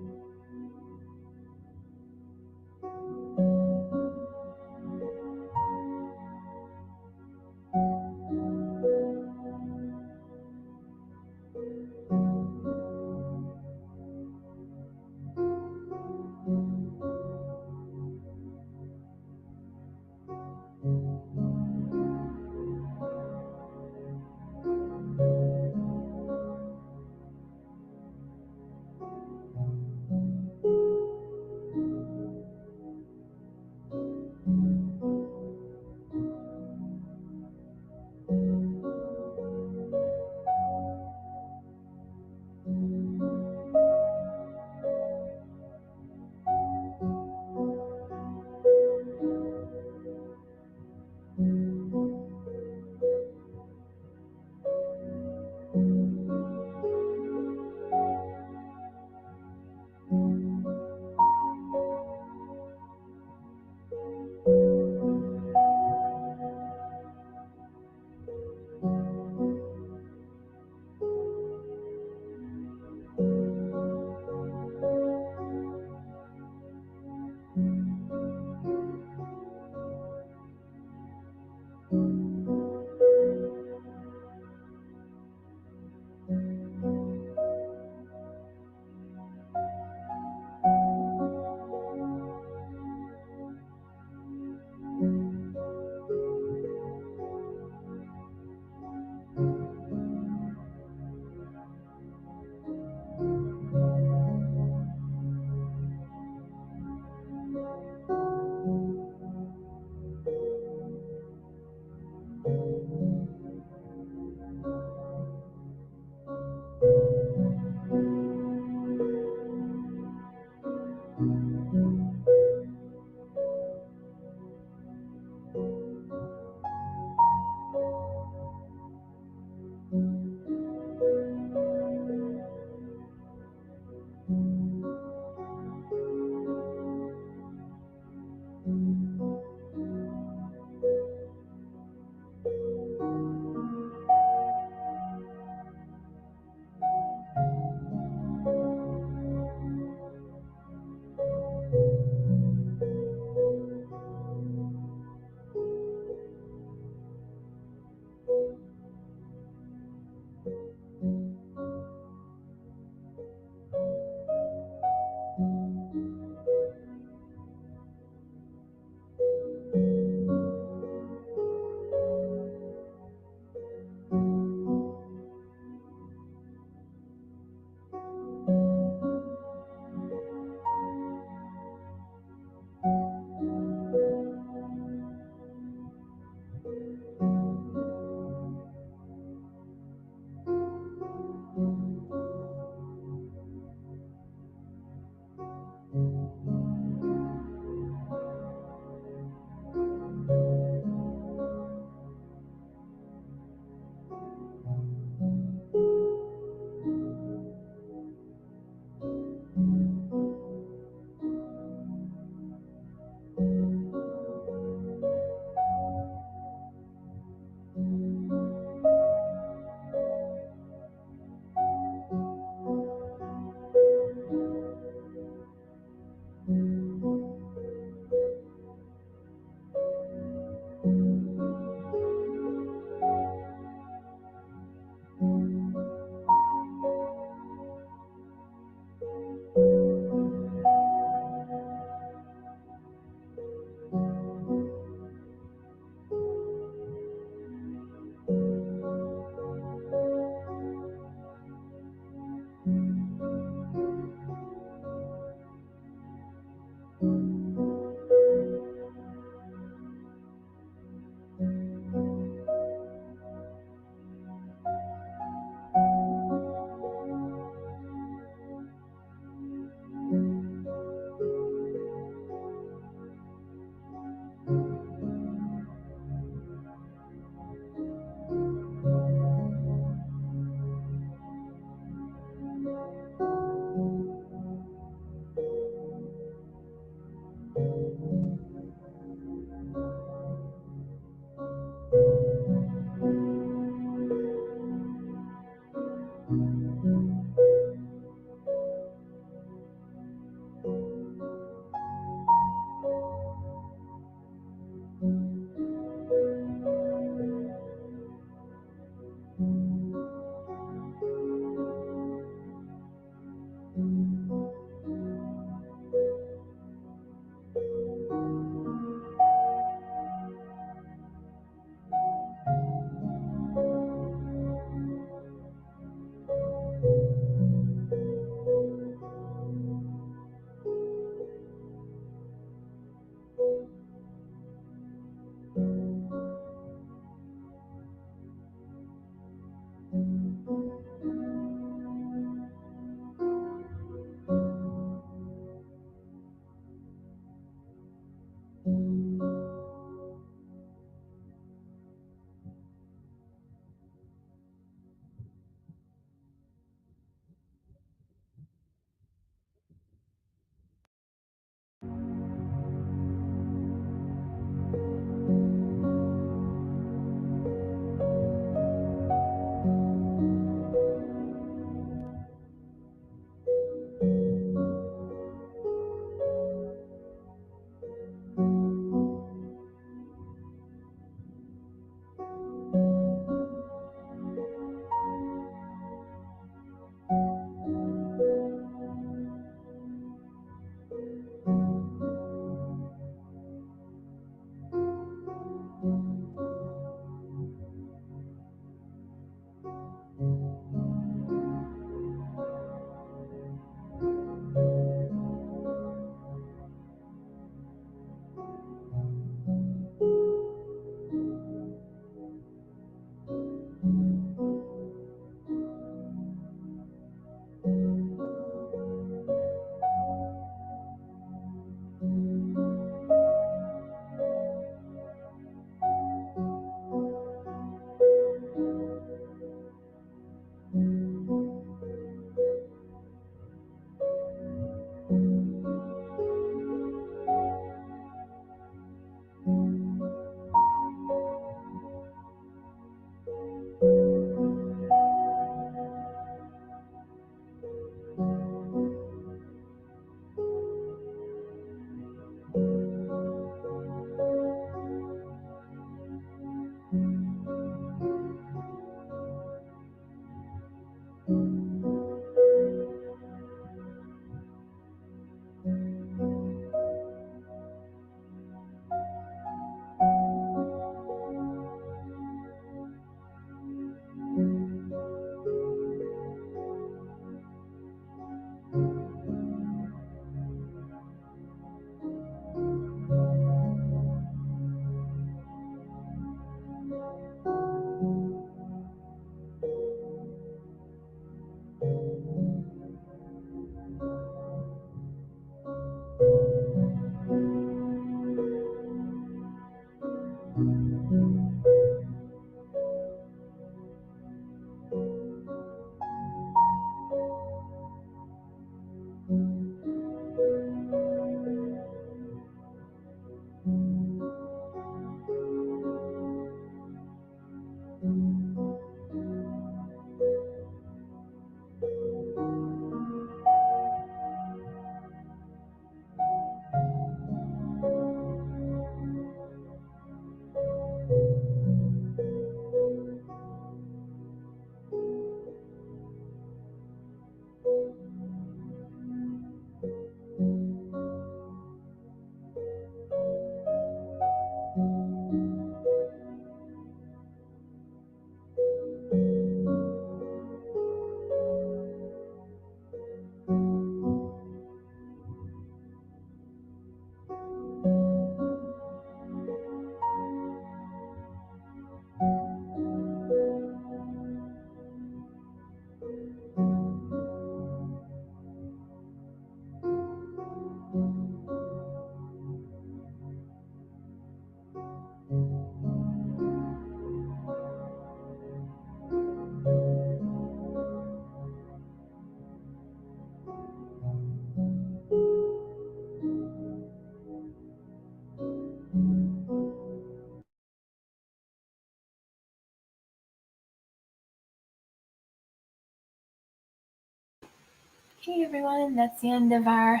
Okay, everyone, that's the end of our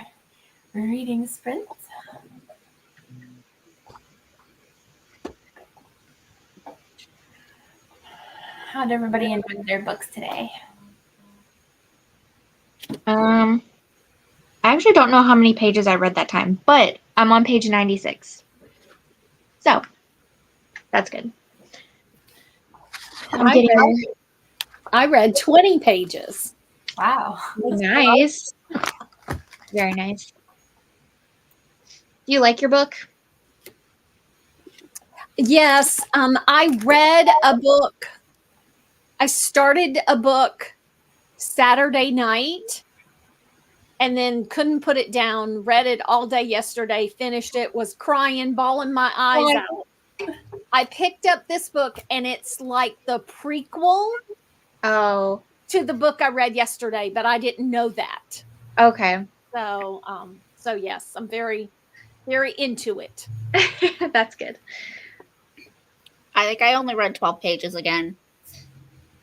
reading sprint. How'd everybody enjoy their books today? I actually don't know how many pages I read that time, but I'm on page 96. So that's good. I'm getting I read 20 pages. Wow. nice. Very nice. Do you like your book? Yes, I read a book. I started a book Saturday night and then couldn't put it down. Read it all day yesterday, finished it, was crying, bawling my eyes out. I picked up this book and it's like the prequel Oh, to the book I read yesterday, but I didn't know that. okay. So yes, I'm very, very into it. That's good. I think I only read 12 pages again,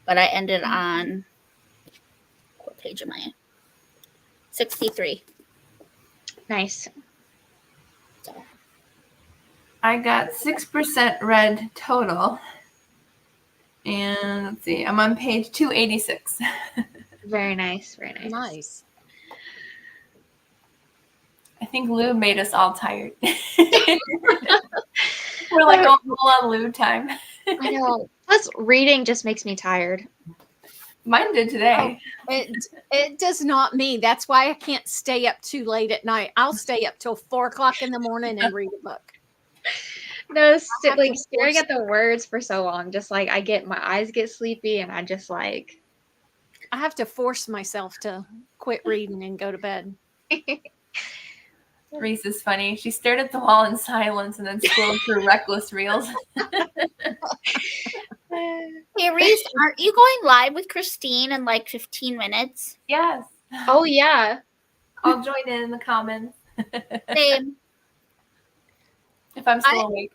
but I ended on, what page am I? 63. Nice. I got 6% read total. And let's see, I'm on page 286. Very nice. Very nice. Nice. I think Lou made us all tired. We're like all on Lou time. I know. Plus, reading just makes me tired. Mine did today. It does not me. That's why I can't stay up too late at night. I'll stay up till 4 o'clock in the morning and read a book. No, have like to staring force at the words for so long, just like my eyes get sleepy, and I just like. I have to force myself to quit reading and go to bed. Reese is funny. She stared at the wall in silence and then scrolled through reckless reels. Hey, Reese, aren't you going live with Christine in like 15 minutes? Yes. Oh yeah. I'll join in the comments Same. if I'm still awake.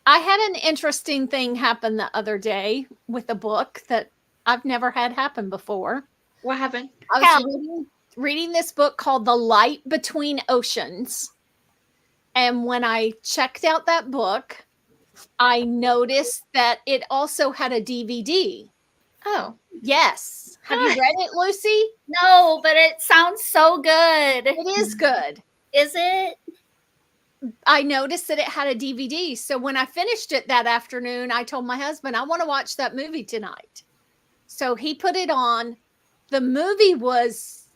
I had an interesting thing happen the other day with a book that I've never had happen before. What happened? I was reading this book called The Light Between Oceans. And when I checked out that book, I noticed that it also had a DVD. Oh. Yes. Have you read it, Lucy? No, but it sounds so good. It is good. Is it? I noticed that it had a DVD. So when I finished it that afternoon, I told my husband, I want to watch that movie tonight. So he put it on. The movie was,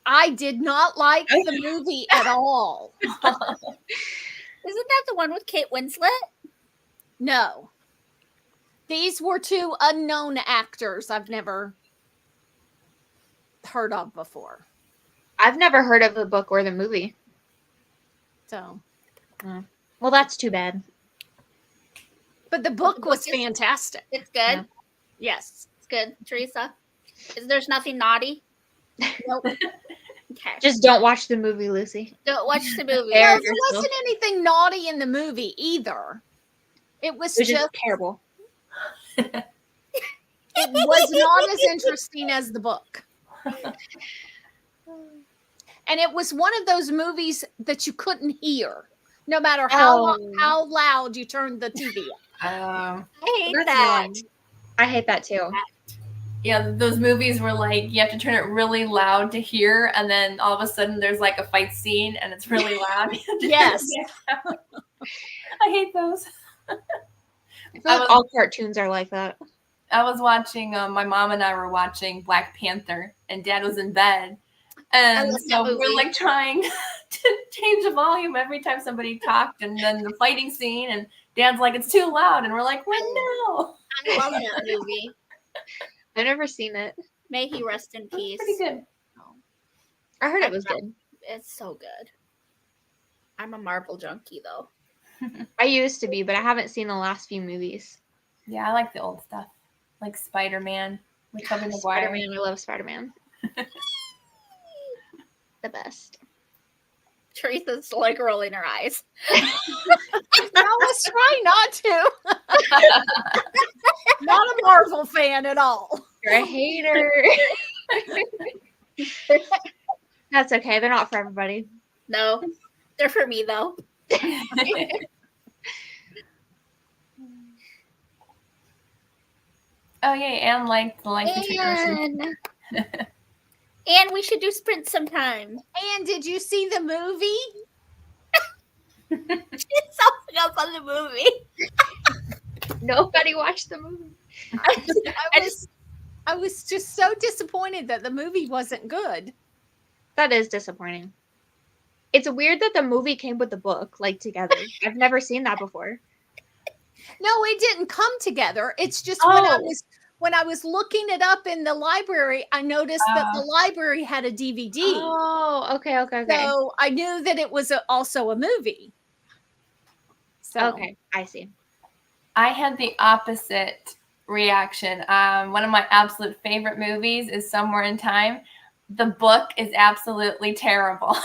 I did not like the movie at all. Isn't that the one with Kate Winslet? No. These were two unknown actors I've never heard of before. I've never heard of the book or the movie. So, Well, that's too bad. but the book was fantastic. It's good. Yeah. Yes. It's good. Teresa, there's nothing naughty? Nope. Okay. Just don't watch the movie, Lucy. Don't watch the movie. There No, there wasn't anything naughty in the movie either. It was Which is just terrible. it was not as interesting as the book. And it was one of those movies that you couldn't hear, no matter how loud you turned the TV up. I hate That's that. annoying. I hate that too. Yeah, those movies were like you have to turn it really loud to hear, and then all of a sudden there's like a fight scene and it's really loud. Yes. I hate those. I feel like all cartoons are like that. I was watching, my mom and I were watching Black Panther, and Dad was in bed. And love so that we're movie. like trying to change the volume every time somebody talked, and then the fighting scene, and Dad's like, it's too loud. And we're like, well, no. I love that movie. I've never seen it. May he rest in It's peace. pretty good. I heard it was good. It's so good. I'm a Marvel junkie though. I used to be, but I haven't seen the last few movies. Yeah, I like the old stuff, like Spider-Man with Tobey Maguire. Spider-Man, I love Spider-Man. The best. Teresa's like rolling her eyes. I was trying not to. Not a Marvel fan at all. You're a hater. That's okay. They're not for everybody. No, they're for me though. Oh yeah, and like the Life of Tradition. And we should do sprints sometime. And did you see the movie? It's something up on the movie. Nobody watched the movie. I was just so disappointed that the movie wasn't good. That is disappointing. It's weird that the movie came with the book, like, together. I've never seen that before. No, it didn't come together. It's just Oh. when I was looking it up in the library, I noticed that the library had a DVD. Oh, okay. So I knew that it was also a movie. So Okay, I see. I had the opposite reaction. One of my absolute favorite movies is Somewhere in Time. The book is absolutely terrible.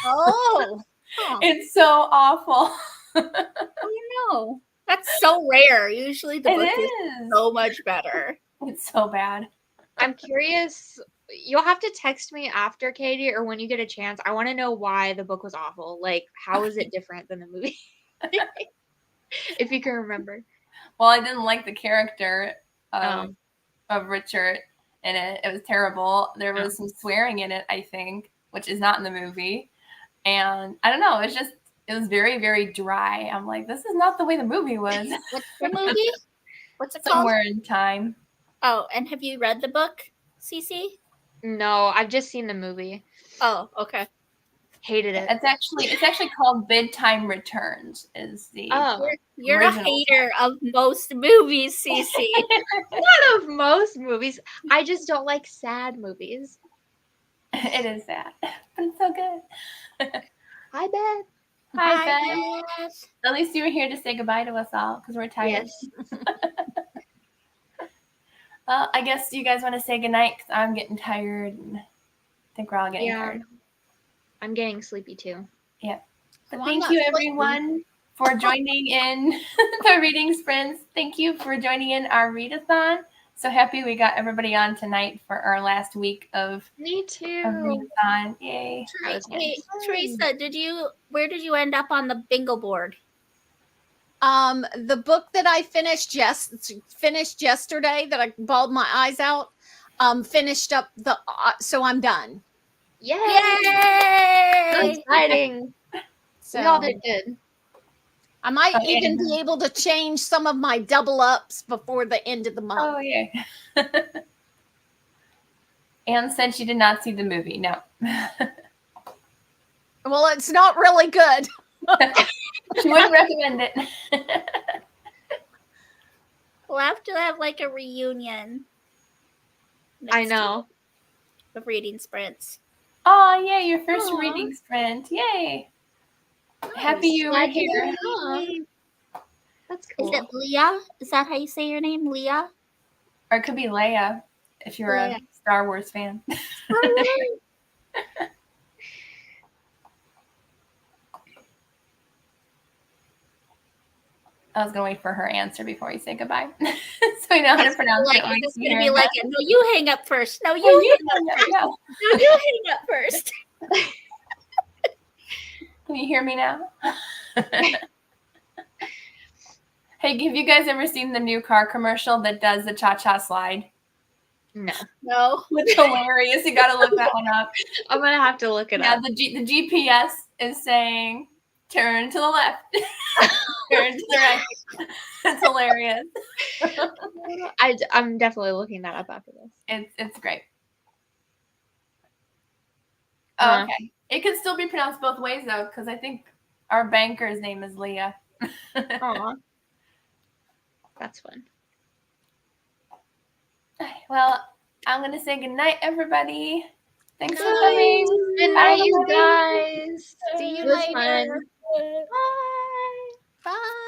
Oh. Huh. It's so awful. Oh no, that's so rare. Usually the book is is. so much better. It's so bad. I'm curious. You'll have to text me after, Katie, or when you get a chance. I want to know why the book was awful. Like, how is it different than the movie? If you can remember. Well, I didn't like the character of Richard in it. It was terrible. There was some swearing in it, I think, which is not in the movie. And I don't know. It was very, very dry. I'm like, this is not the way the movie was. What's the movie? What's it called? Somewhere in Time. Oh, and have you read the book, Cece? No, I've just seen the movie. Oh, okay. Hated it. It's actually called Bedtime Returns. Is the Oh, You're a Original hater of most movies, Cece. not of most movies. I just don't like sad movies. It is that, but it's so good. I bet. Hi, Bye, Ben. Beth. At least you were here to say goodbye to us all because we're tired. Yes. Well, I guess you guys want to say goodnight because I'm getting tired and I think we're all getting Yeah. tired. I'm getting sleepy too. But Well, I'm thank not you, sleepy. everyone, for joining in the reading sprints. Thank you for joining in our readathon. So happy we got everybody on tonight for our last week of Me too. readathon. Yay. That was Hey, nice. Teresa, where did you end up on the bingo board? The book that I finished yesterday that I bawled my eyes out, finished up so I'm done. Yay! Yay! So exciting. So We all did good. I might Okay. even be able to change some of my double ups before the end of the month. Oh, yeah. Anne said she did not see the movie. No. Well, it's not really good. She wouldn't recommend it. We'll have to have like a reunion. I next know. week of reading sprints. Oh, yeah, your first Aw. reading sprint. Yay. Happy you were Glad you here. did it. That's cool. Is it Leah? Is that how you say your name, Leah? Or it could be Leia if you're a Leia. Star Wars fan. I was going to wait for her answer before we say goodbye. So we know how to pronounce Like, it. when it's we gonna hear be it. like, no, you hang up first. No, Oh, you you hang up first. no. No, you hang up first. Can you hear me now? Hey, have you guys ever seen the new car commercial that does the cha-cha slide? No. No. It's hilarious. You got to look that one up. I'm gonna have to look it Yeah, up. the GPS is saying turn to the left, turn to the right. It's hilarious. I'm definitely looking that up after this. It's great. Uh-huh. Okay, it could still be pronounced both ways though, because I think our banker's name is Leah. Aw. That's fun. Well, I'm gonna say goodnight, everybody. Thanks for Good coming. Good Bye, night, you everybody. guys. See you It was later. fun. Bye. Bye.